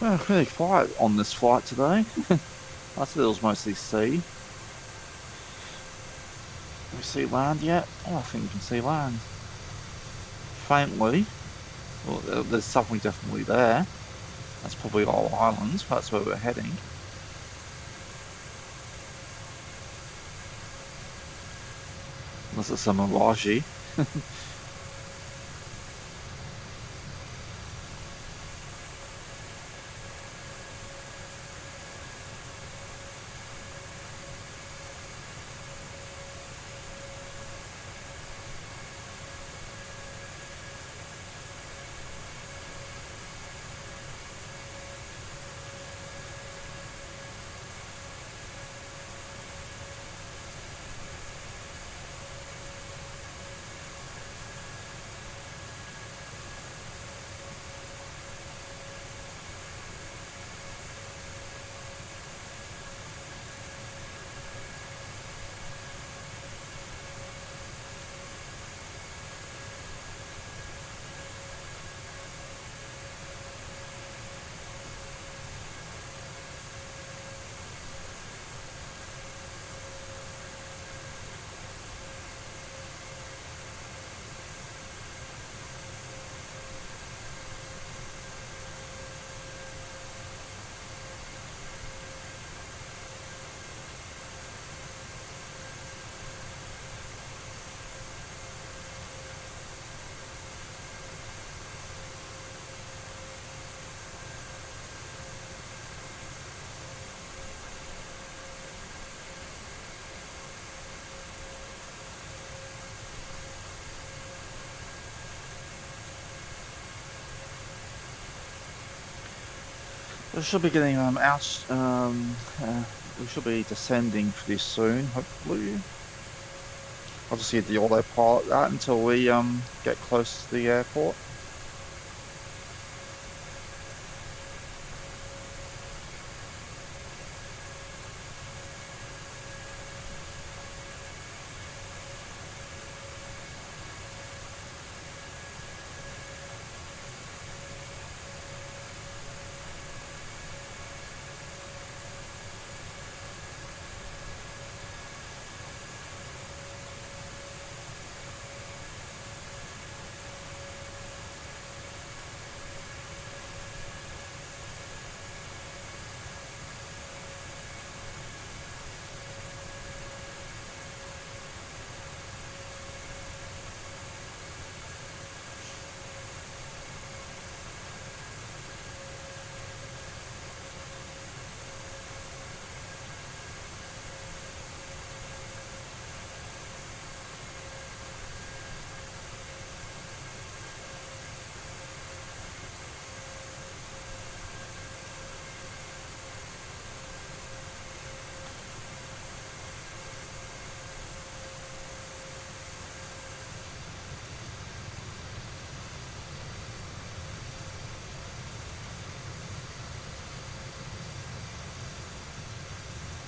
Well, pretty quiet on this flight today. I thought it was mostly sea. Can we see land yet? Oh, I think we can see land. Faintly. Well, there's something definitely there. That's probably all islands. That's where we're heading. Unless it's a mirage. We should be getting out. We should be descending pretty soon, hopefully. I'll just hit the autopilot that until we get close to the airport.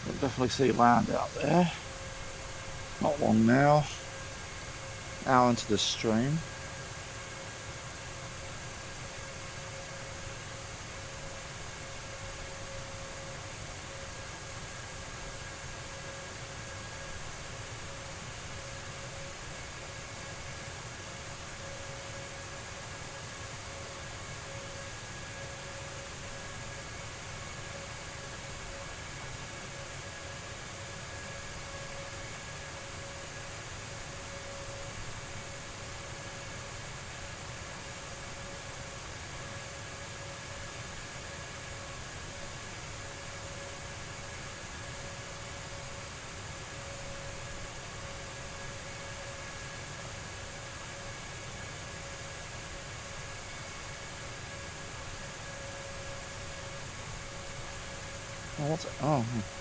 You'll definitely see land out there. Not long now. Hour into the stream.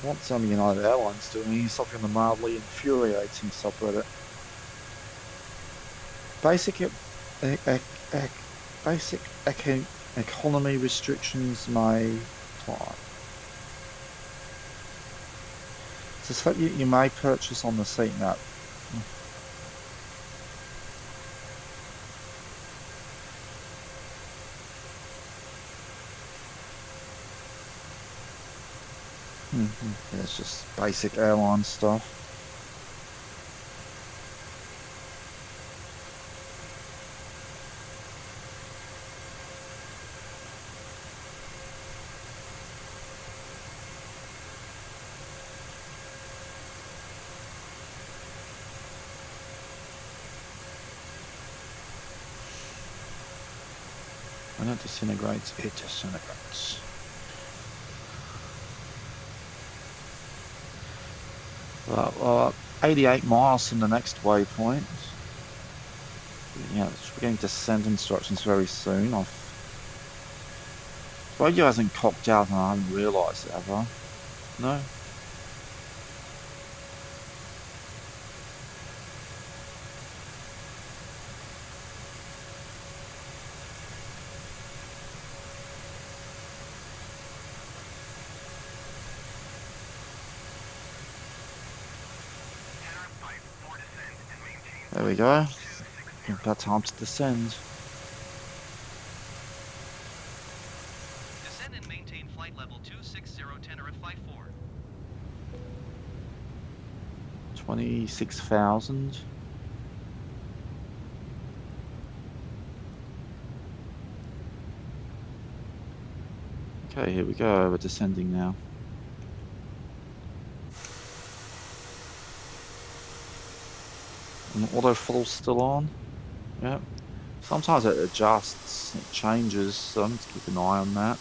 What's United Airlines doing? He's something on the mildly infuriating subreddit. Basic economy restrictions may apply. Suspect you may purchase on the seat map. Yeah, it's just basic airline stuff. When it disintegrates, it disintegrates. Well, 88 miles from the next waypoint. Yeah, we're getting descent instructions very soon. The radio hasn't cocked out and I haven't realised it, have I? No? There we go. About time to descend. Descend and maintain flight level 260 Tenerife Flight 4. 26,000. Okay, here we go. We're descending now. And auto throttle's still on. Yep. Sometimes it adjusts, it changes, so I need to keep an eye on that.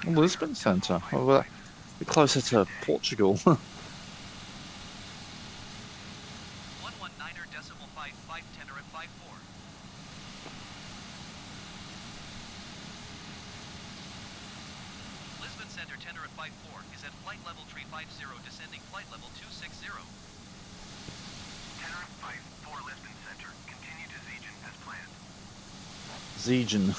Lisbon Centre. Oh, we're closer to Portugal. 119.55 Tenerife Flight 4. Lisbon Center Tenerife Flight 4 is at flight level 350, descending flight level 260. Tenerife Flight 4 Lisbon Center. Continue to Ziegen as planned. Ziegen.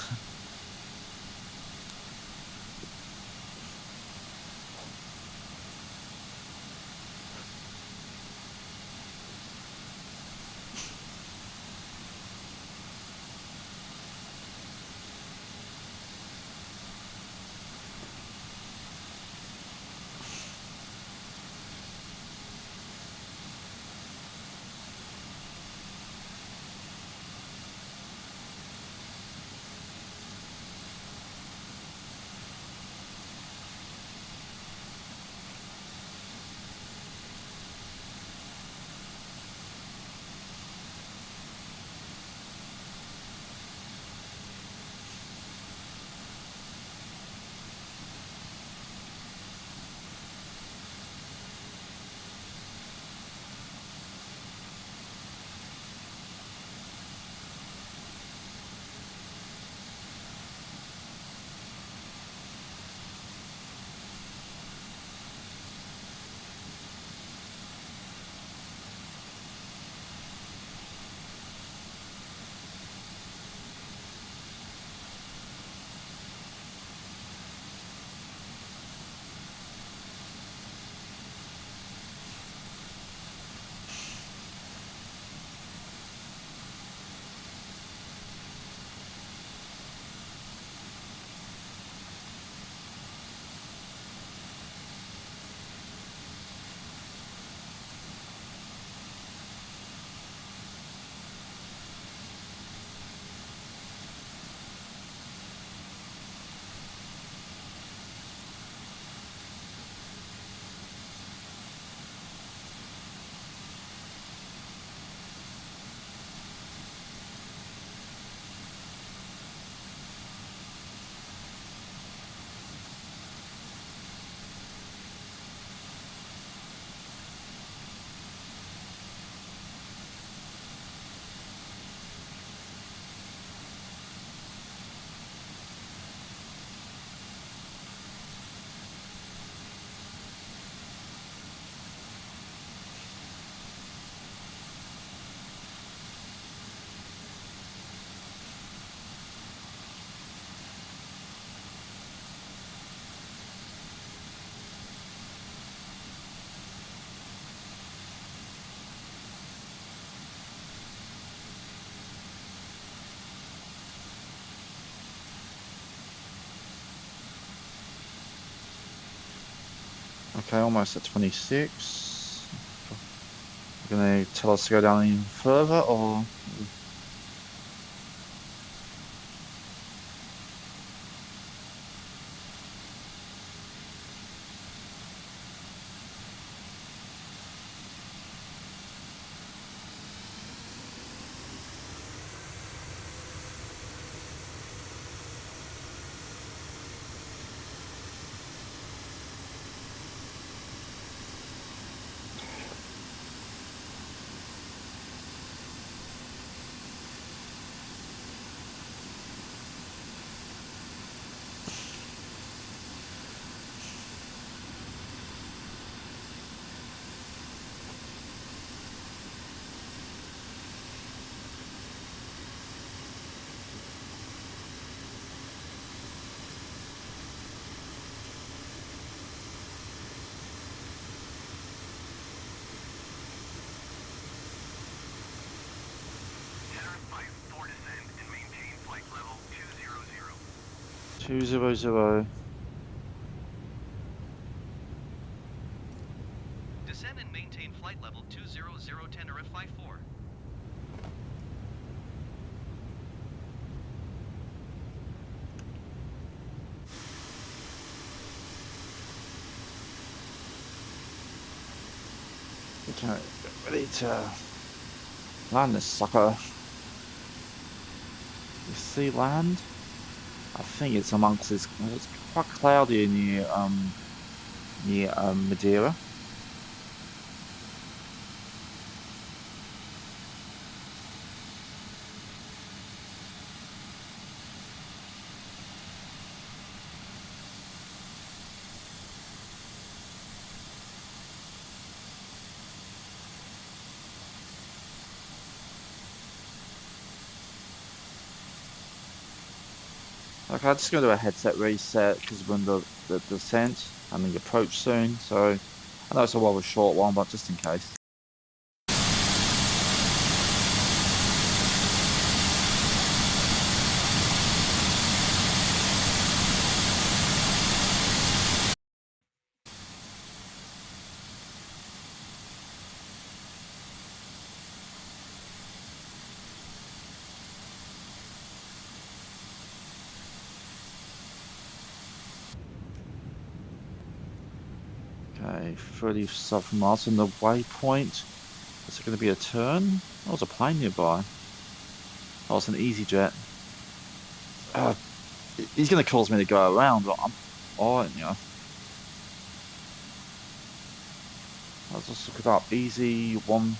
Okay, almost at 26. You're gonna tell us to go down even further, or? Tenerife Flight 4 descend and maintain flight level 200. 200. Descend and maintain flight level 200 Tenerife Flight 4. Okay, get ready to land this sucker. You see land? I think it's amongst this. It's quite cloudy near Madeira. Okay, I'm just going to do a headset reset because we're in the descent and the approach soon. So I know it's a rather short one, but just in case. Okay, 30 Southern miles on the waypoint. Is it going to be a turn? Oh, there's a plane nearby. Oh, it's an EasyJet. He's going to cause me to go around, but I'm alright, you know. I'll just look it up. Easy one.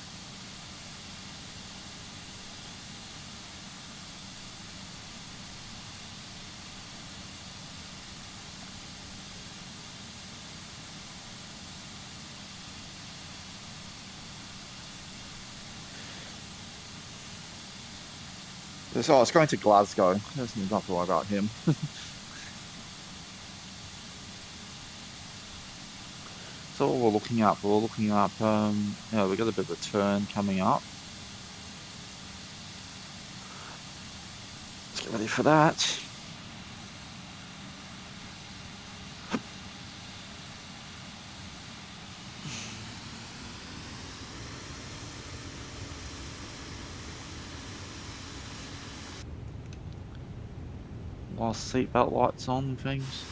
So it's going to Glasgow. There's nothing to worry about him. So what we're looking at, yeah, we've got a bit of a turn coming up. Let's get ready for that. While seatbelt lights on and things.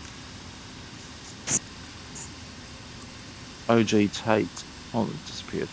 OG Tate. Oh, it disappeared.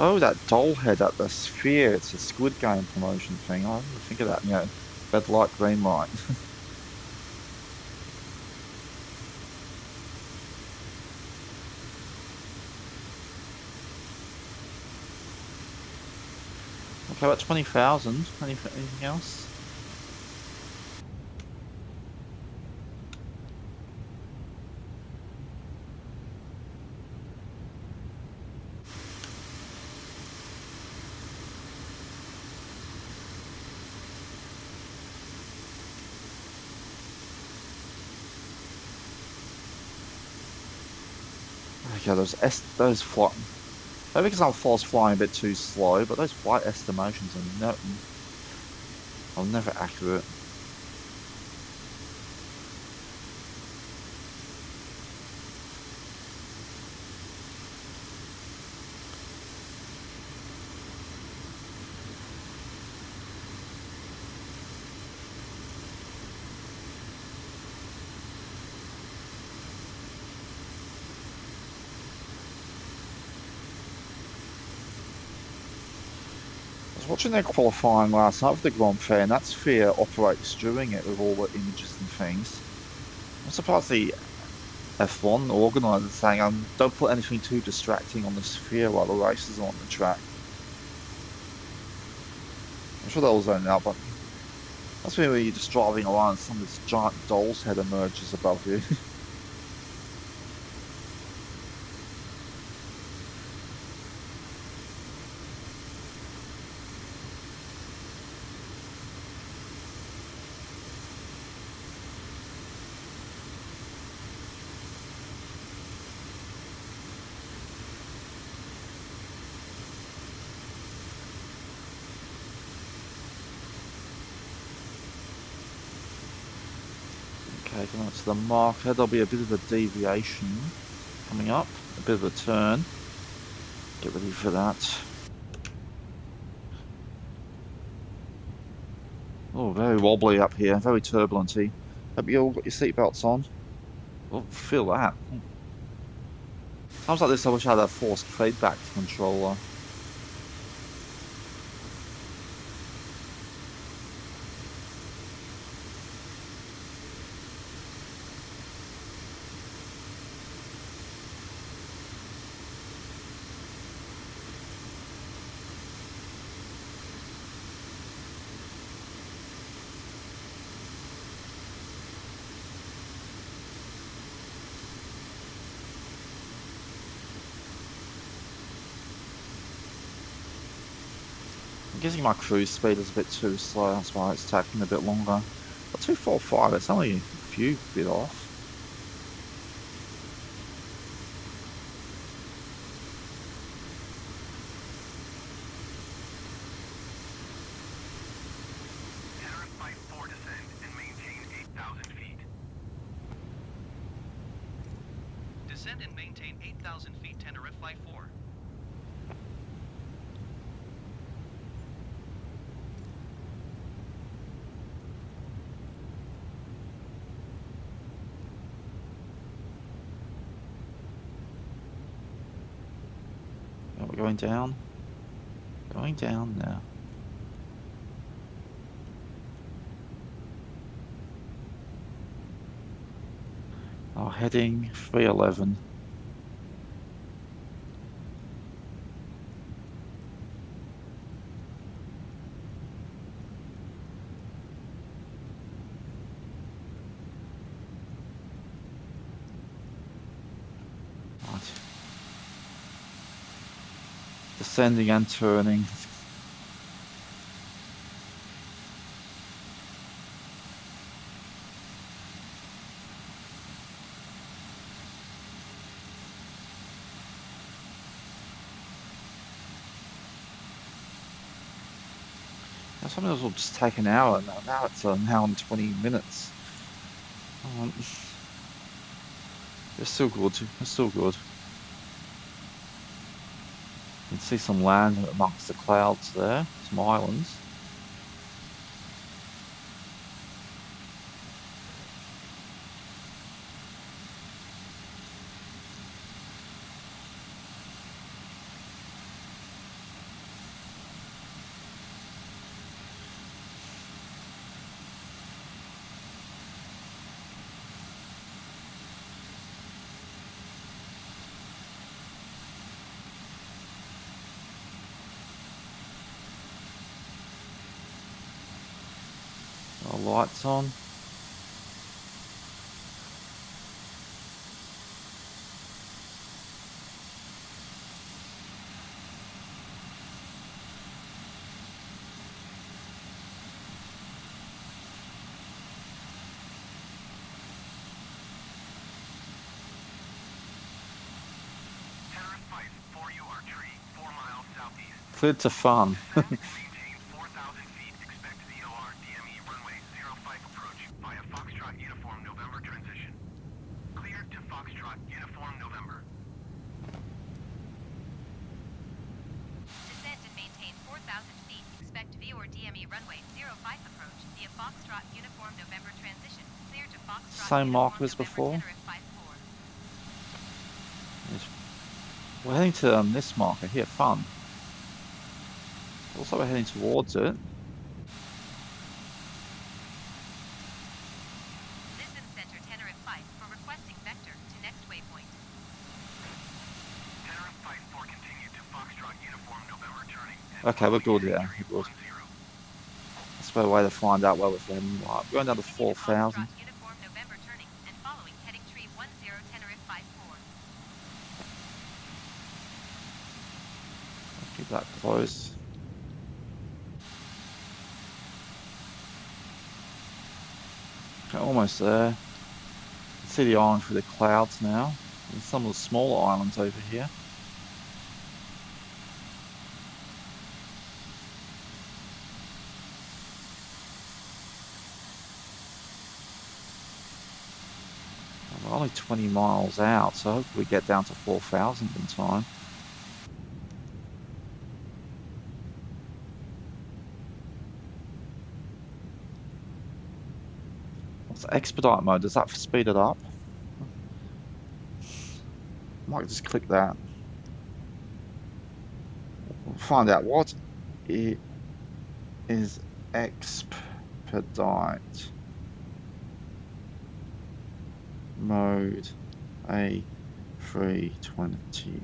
Oh, that doll head at the Sphere. It's a Squid Game promotion thing. I didn't think of that. You know, red light, green light. Okay, about 20,000. Anything else? Okay, those flight. Maybe because I'm force flying a bit too slow, but those flight estimations are never accurate. I was watching their qualifying last night for the Grand Prix, and that Sphere operates during it with all the images and things. I'm surprised the F1 organisers saying, don't put anything too distracting on the Sphere while the races are on the track. I'm sure they'll zone out, but that's when you're just driving around and some of this giant doll's head emerges above you. Okay, going on to the marker, there'll be a bit of a deviation coming up, a bit of a turn. Get ready for that. Oh, very wobbly up here, very turbulenty. Hope you all got your seatbelts on. Oh, feel that. Times like this, I wish I had a forced feedback controller. I'm guessing my cruise speed is a bit too slow, that's why it's taking a bit longer. But 245, it's only a few bit off. Tenerife Flight 4 descend and maintain 8,000 feet. Descend and maintain 8,000 feet, Tenerife Flight 4. Yeah, we're going down. Going down now. Oh, heading 311. Right. Descending and turning. Some of those will just take an hour now. Now it's an hour and 20 minutes. It's still good. It's still good. You can see some land amongst the clouds there. Some islands. lights on. Tenerife Flight 4UR tree, 4 miles southeast. Cleared to fun. Maintain 4,000 feet. Expect VOR DME runway 05 approach via Foxtrot Uniform November transition. Cleared to Foxtrot Uniform November. Descend and maintain 4,000 feet. Expect VOR DME runway 05 approach via Foxtrot Uniform November transition. Clear to Foxtrot Same Uniform marker as November before. Tenerife 54. We're heading to this marker here, fun. Also, we're heading towards it. Listen Center Tenerife 5 for requesting vector to next waypoint. Tenerife Flight 4 continue to Foxtrot Uniform November turning. Okay, we're good, yeah. We're good. That's the way to find out where we're heading. Right, we're going down to Continue 4,000. Foxtrot Uniform November turning and following heading tree 10 Tenerife 54. Keep that close. Okay, almost there. You can see the island through the clouds now. There's some of the smaller islands over here. We're only 20 miles out, so hopefully we get down to 4,000 in time. What's expedite mode? Does that speed it up? Might just click that. We'll find out what it is. Expedite mode A320.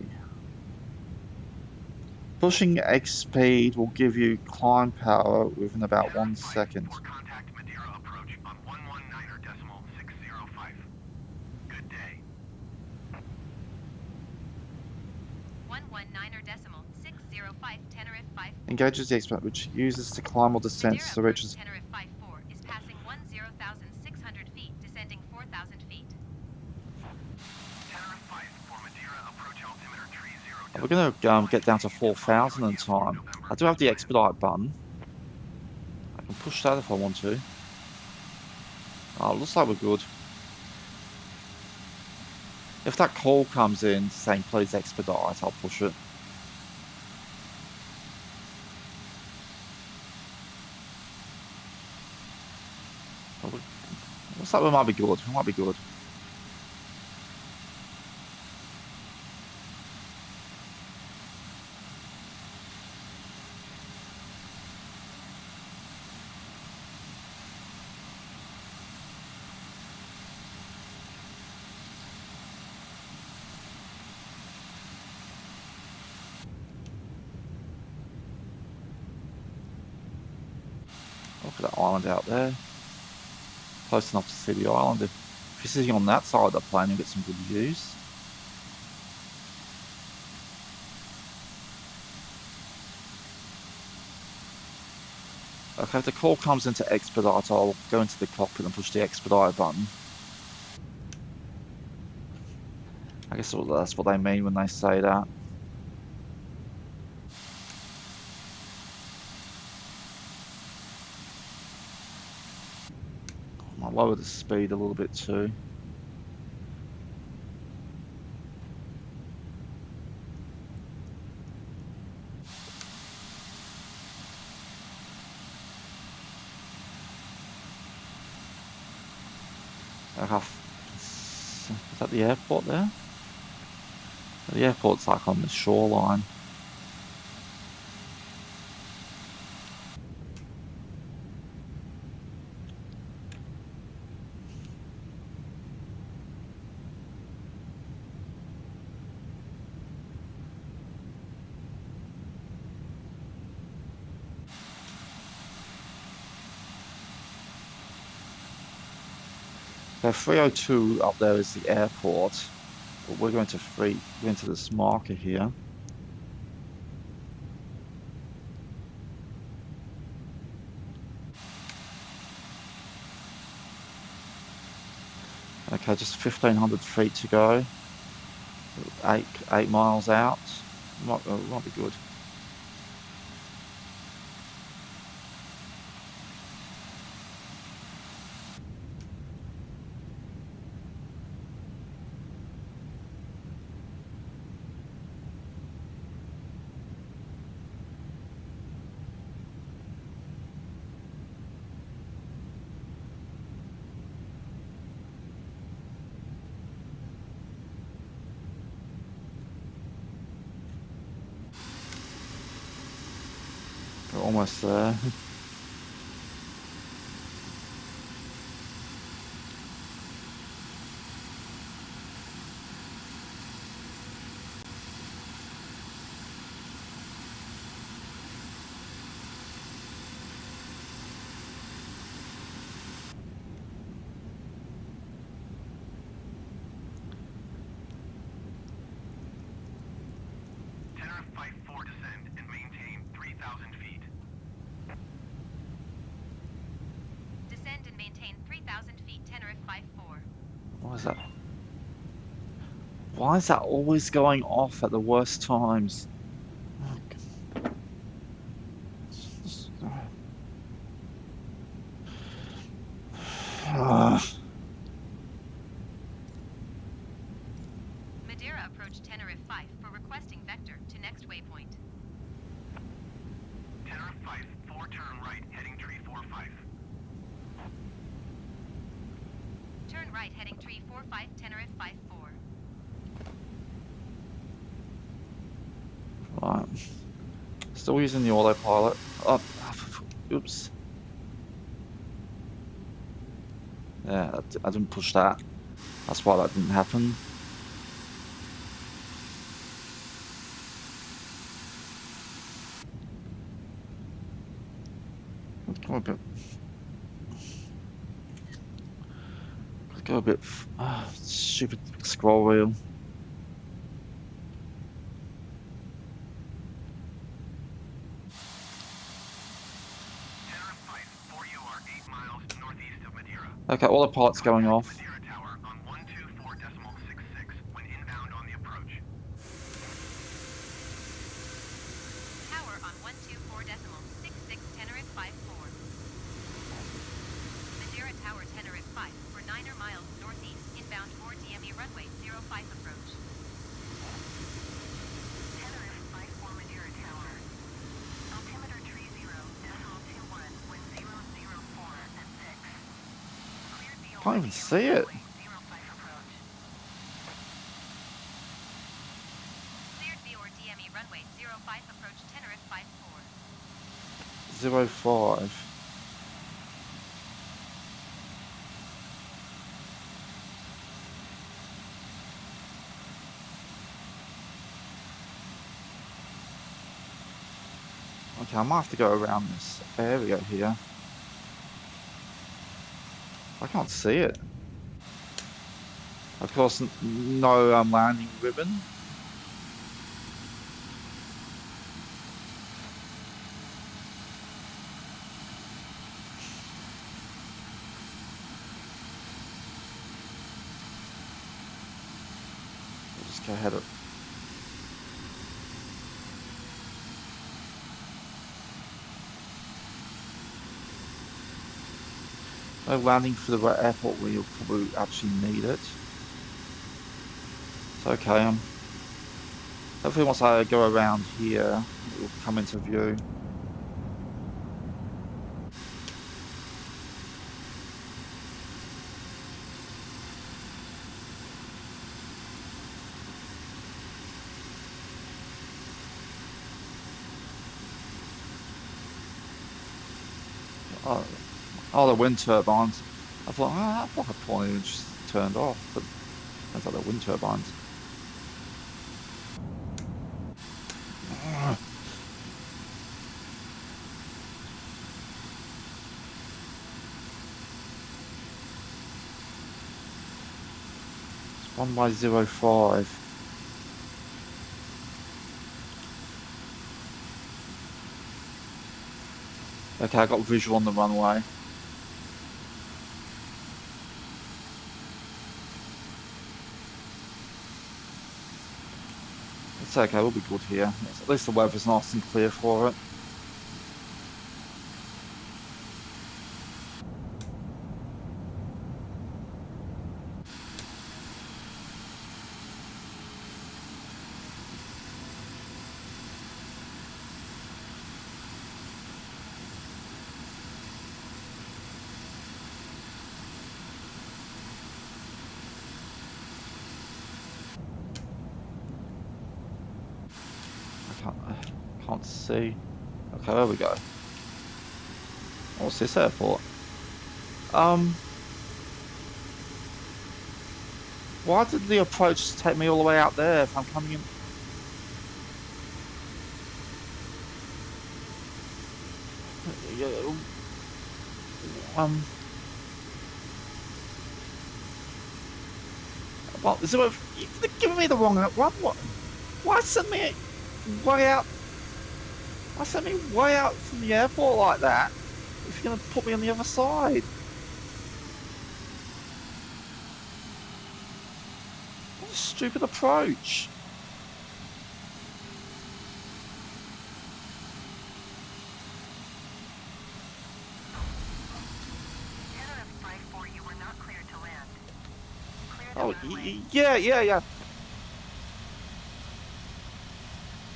Pushing X speed will give you climb power within about 1 second. For contact Madeira approach on 119.605. Good day. 119.605 Tenerife 5. Engages the expedite, which uses to climb or descend Madeira so approach reaches. Tenerife 54 is passing 10,600 feet, descending 4,000 feet. Tenerife 5 for Madeira approach altimeter tree 0. We're going to get down to 4,000 in time. I do have the expedite button. I can push that if I want to. Oh, it looks like we're good. If that call comes in saying please expedite, I'll push it. Looks like we might be good. We might be good. Look at that island out there. Close enough to see the island. If you're sitting on that side of the plane, you'll get some good views. Okay, if the call comes into expedite, I'll go into the cockpit and push the expedite button. I guess that's what they mean when they say that. I might lower the speed a little bit too. Is that the airport there? The airport's like on the shoreline. Okay, 302 up there is the airport, but we're going to this marker here. Okay, just 1,500 feet to go. 8 miles out. Might be good. We're almost there. Tenerife 54 descend and maintain 3,000 feet. Descend and maintain 3,000 feet, Tenerife 54. What is that? Why is that always going off at the worst times? Madeira approach Tenerife 5 for requesting vector to next waypoint. Tenerife 5, 4 turn right, heading tree 45. Turn right heading tree 45, Tenerife 54. Right. Still using the autopilot. Oh, oops. Yeah, I didn't push that. That's why that didn't happen. Go a bit. Stupid scroll wheel. Tenerife 5, 4 you are 8 miles northeast of Madeira. Okay, autopilot's going off. Madeira Tower on 124.66 when inbound on the approach. Tower on 124.66, Tenerife 54. Madeira Tower, Tenerife 5 for 9 miles northeast, inbound 4 DME runway 05 approach. Tenerife 54 Madeira Tower. Altimeter 30.21 when 004 at 6. Cleared the Can't even see it. 05 approach. Cleared VOR DME runway 05 approach, Tenerife 54. 05. Okay, I might have to go around this area here. I can't see it. Of course, no landing ribbon. We'll just go ahead of. No landing for the airport where you'll probably actually need it. It's okay. Hopefully once I go around here, it will come into view. Oh, the wind turbines. I thought, I thought the point just turned off, but turns out the wind turbines. Runway 05. Okay, I got visual on the runway. It's okay, we'll be good here. At least the weather's nice and clear for it. I can't see. Okay, there we go. What's this airport? Why did the approach take me all the way out there if I'm coming in? Well, so you've given me the wrong one. Why send me way out? Why send me way out from the airport like that if you're gonna put me on the other side? What a stupid approach. You were not cleared to land. Oh, yeah.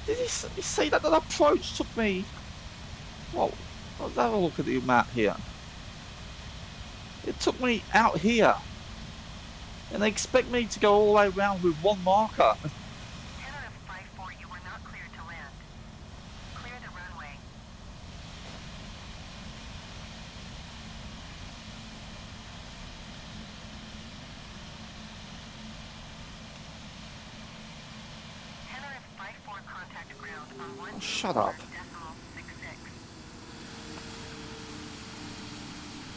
Did you see that? That approach took me. Well, let's have a look at the map here. It took me out here. And they expect me to go all the way around with one marker. 10-54, you were not cleared to land. Clear the runway. Contact ground on 1 Oh, shut up. decimal 66.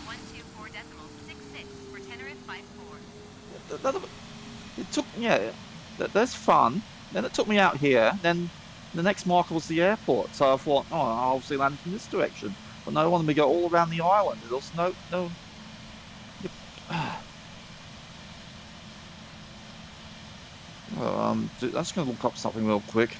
124 decimal 66 for Tenerife 54. It took, yeah, that's fun. Then it took me out here. Then the next marker was the airport. So I thought, oh, I'll obviously land from this direction. But no, I wanted me to go all around the island. There's no. I'm just gonna look up something real quick.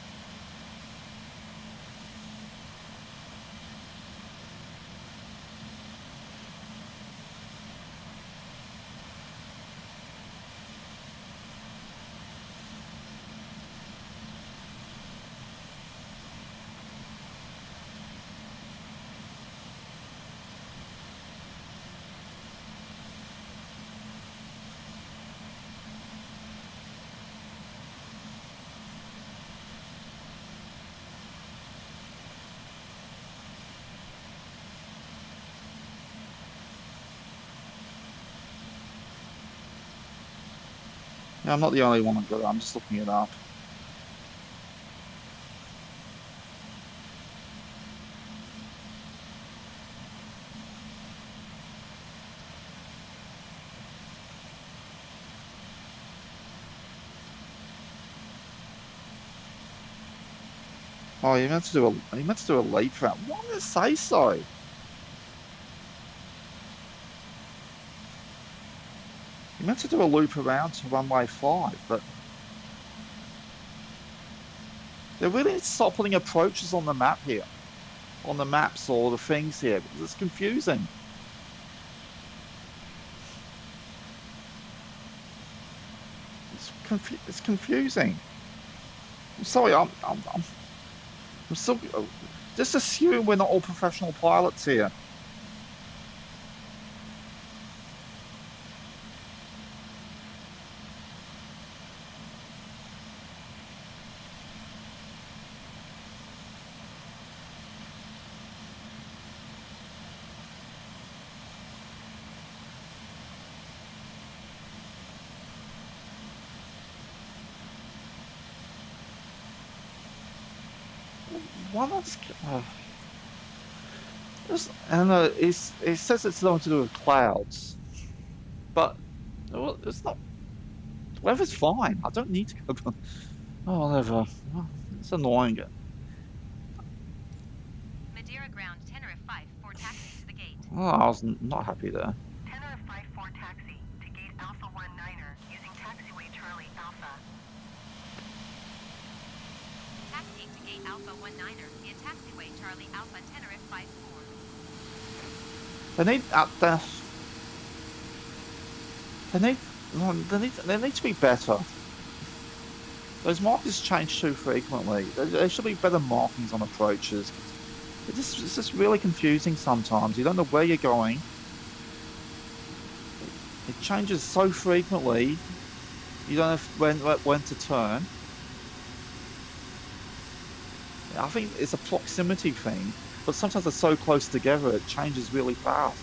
Yeah, I'm not the only one that got it. I'm just looking it up. Oh, you meant to do a leap round. Why did it say so? You meant to do a loop around to runway 5, but they really need to start putting approaches on the map here, on the maps or the things here, because it's confusing. It's confusing. I'm sorry. I'm still just assume we're not all professional pilots here. Why not? I know it says it's nothing to do with clouds, but well, it's not. Weather's fine. I don't need to go. Oh, whatever. Oh, it's annoying. Madeira ground Tenerife 5-4 taxi to the gate. Oh, I was not happy there. Tenerife 5-4 taxi to gate Alpha 19er using taxiway Charlie Alpha. Taxi to gate Alpha 19er via taxiway Charlie Alpha Tenerife 5-4. They need to be better. Those markings change too frequently. There should be better markings on approaches. It's just really confusing sometimes. You don't know where you're going. It changes so frequently. You don't know when to turn. I think it's a proximity thing, but sometimes they're so close together it changes really fast.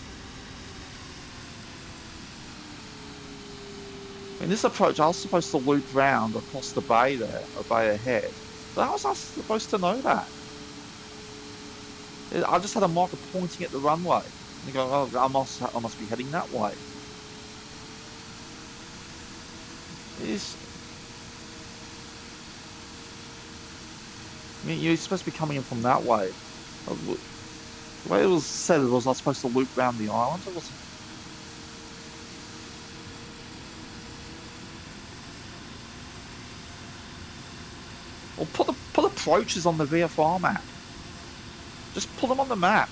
In this approach, I was supposed to loop round across the bay there, or bay ahead. But how was I supposed to know that? I just had a marker pointing at the runway. And you go, oh, I must be heading that way. You're supposed to be coming in from that way. The way it was said was I was supposed to loop round the island. It wasn't. Or put approaches on the VFR map. Just put them on the map.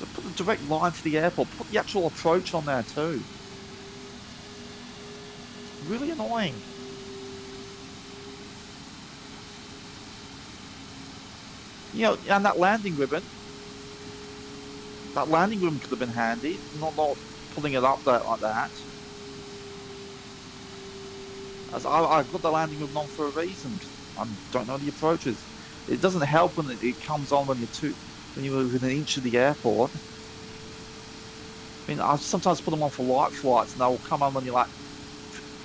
Just put a direct line to the airport. Put the actual approach on there too. Really annoying. You know, and that landing ribbon. That landing ribbon could have been handy. Not pulling it up there like that. As I got the landing ribbon on for a reason. I don't know the approaches. It doesn't help when it comes on when you're within an inch of the airport. I mean, I sometimes put them on for light flights, and they'll come on when you're like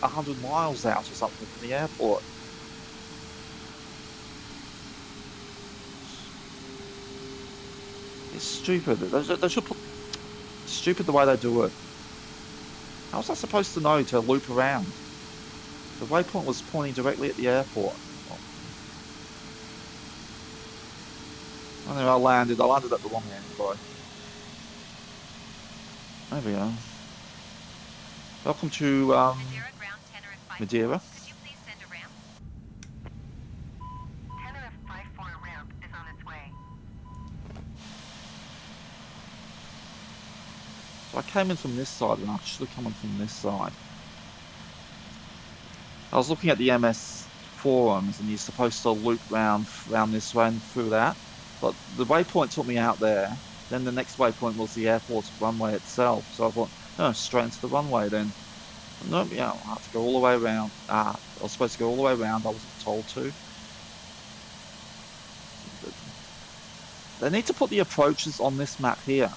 100 miles out or something from the airport. It's stupid. They should put. Stupid the way they do it. How was I supposed to know to loop around? The waypoint was pointing directly at the airport. Anyway, I landed at the wrong end, boy. There we go. Welcome to Madeira ground Tenerife 5-4. Madeira. Could you please send a ramp? Tenerife 5-4 ramp is on its way. So I came in from this side, and I should have come in from this side. I was looking at the MS forums, and you're supposed to loop round this way and through that. But the waypoint took me out there. Then the next waypoint was the airport's runway itself. So I thought, no, straight into the runway then. No, yeah, I have to go all the way around. I was supposed to go all the way around. I wasn't told to. They need to put the approaches on this map here.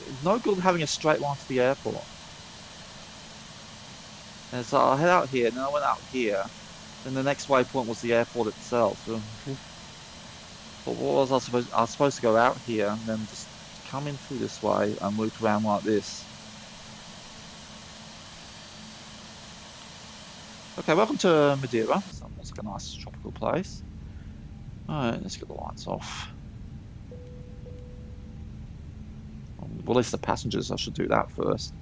It's no good having a straight line to the airport. And so I head out here, and then I went out here. Then the next waypoint was the airport itself. So, but what was I supposed? I was supposed to go out here and then just come in through this way and loop around like this. Okay, welcome to Madeira. Looks like a nice tropical place. Alright, let's get the lights off. Well, at least the passengers, I should do that first.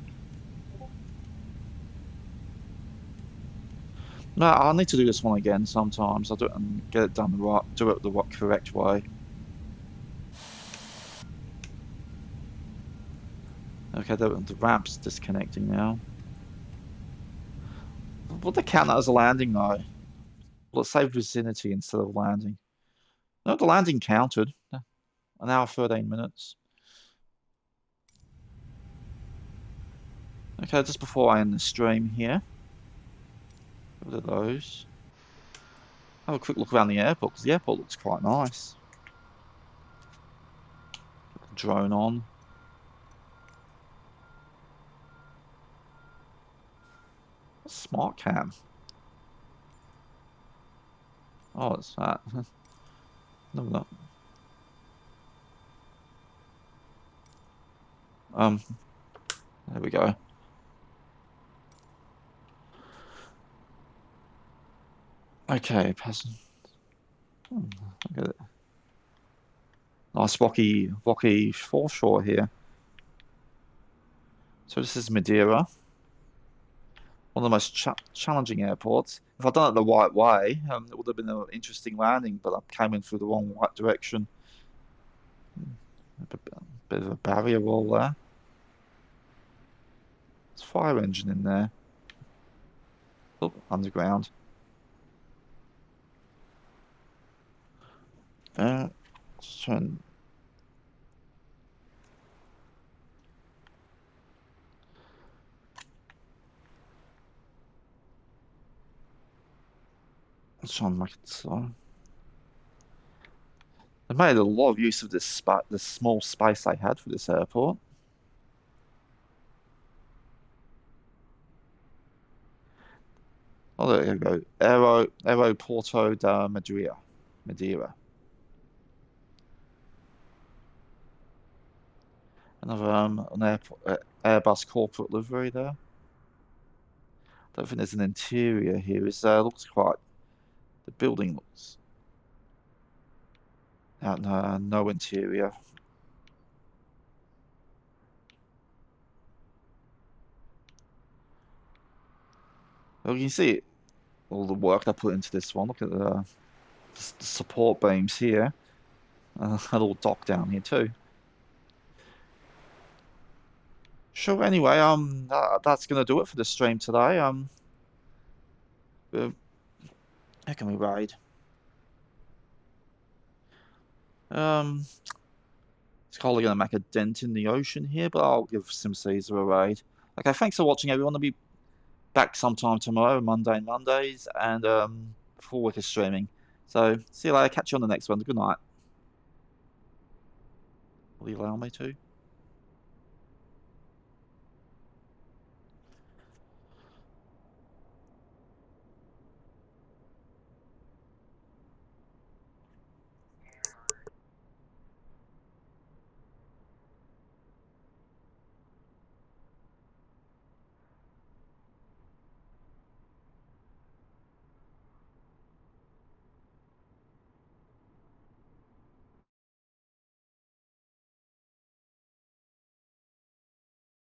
No, I'll need to do this one again sometimes. I'll do it and get it done do it the correct way. Okay, the ramp's disconnecting now. Would they count that as a landing though? Will it say vicinity instead of landing? No, the landing counted. An hour, 13 minutes. Okay, just before I end the stream here. What are those? Have a quick look around the airport, because the airport looks quite nice. Put the drone on. What's smart cam? Oh, it's that. No. There we go. Okay, passing. Look at it. Nice rocky foreshore here. So this is Madeira, one of the most challenging airports. If I'd done it the right way, it would have been an interesting landing, but I came in through the wrong direction. A bit of a barrier wall there. There's a fire engine in there. Oh, underground. Let's turn. Let's try and make it so. They made a lot of use of this small space they had for this airport. Oh, there you go. Aeroporto da Madeira. Another an Airbus corporate livery there. Don't think there's an interior here. It looks quite. The building looks. No interior. Well, you can see all the work they put into this one. Look at the support beams here. A little dock down here too. Sure. Anyway, that's gonna do it for the stream today. How can we ride? It's probably gonna make a dent in the ocean here, but I'll give SimCaesar a raid. Okay, thanks for watching, everyone. I'll be back sometime tomorrow, Mondays, and full week of streaming. So see you later. Catch you on the next one. Good night. Will you allow me to?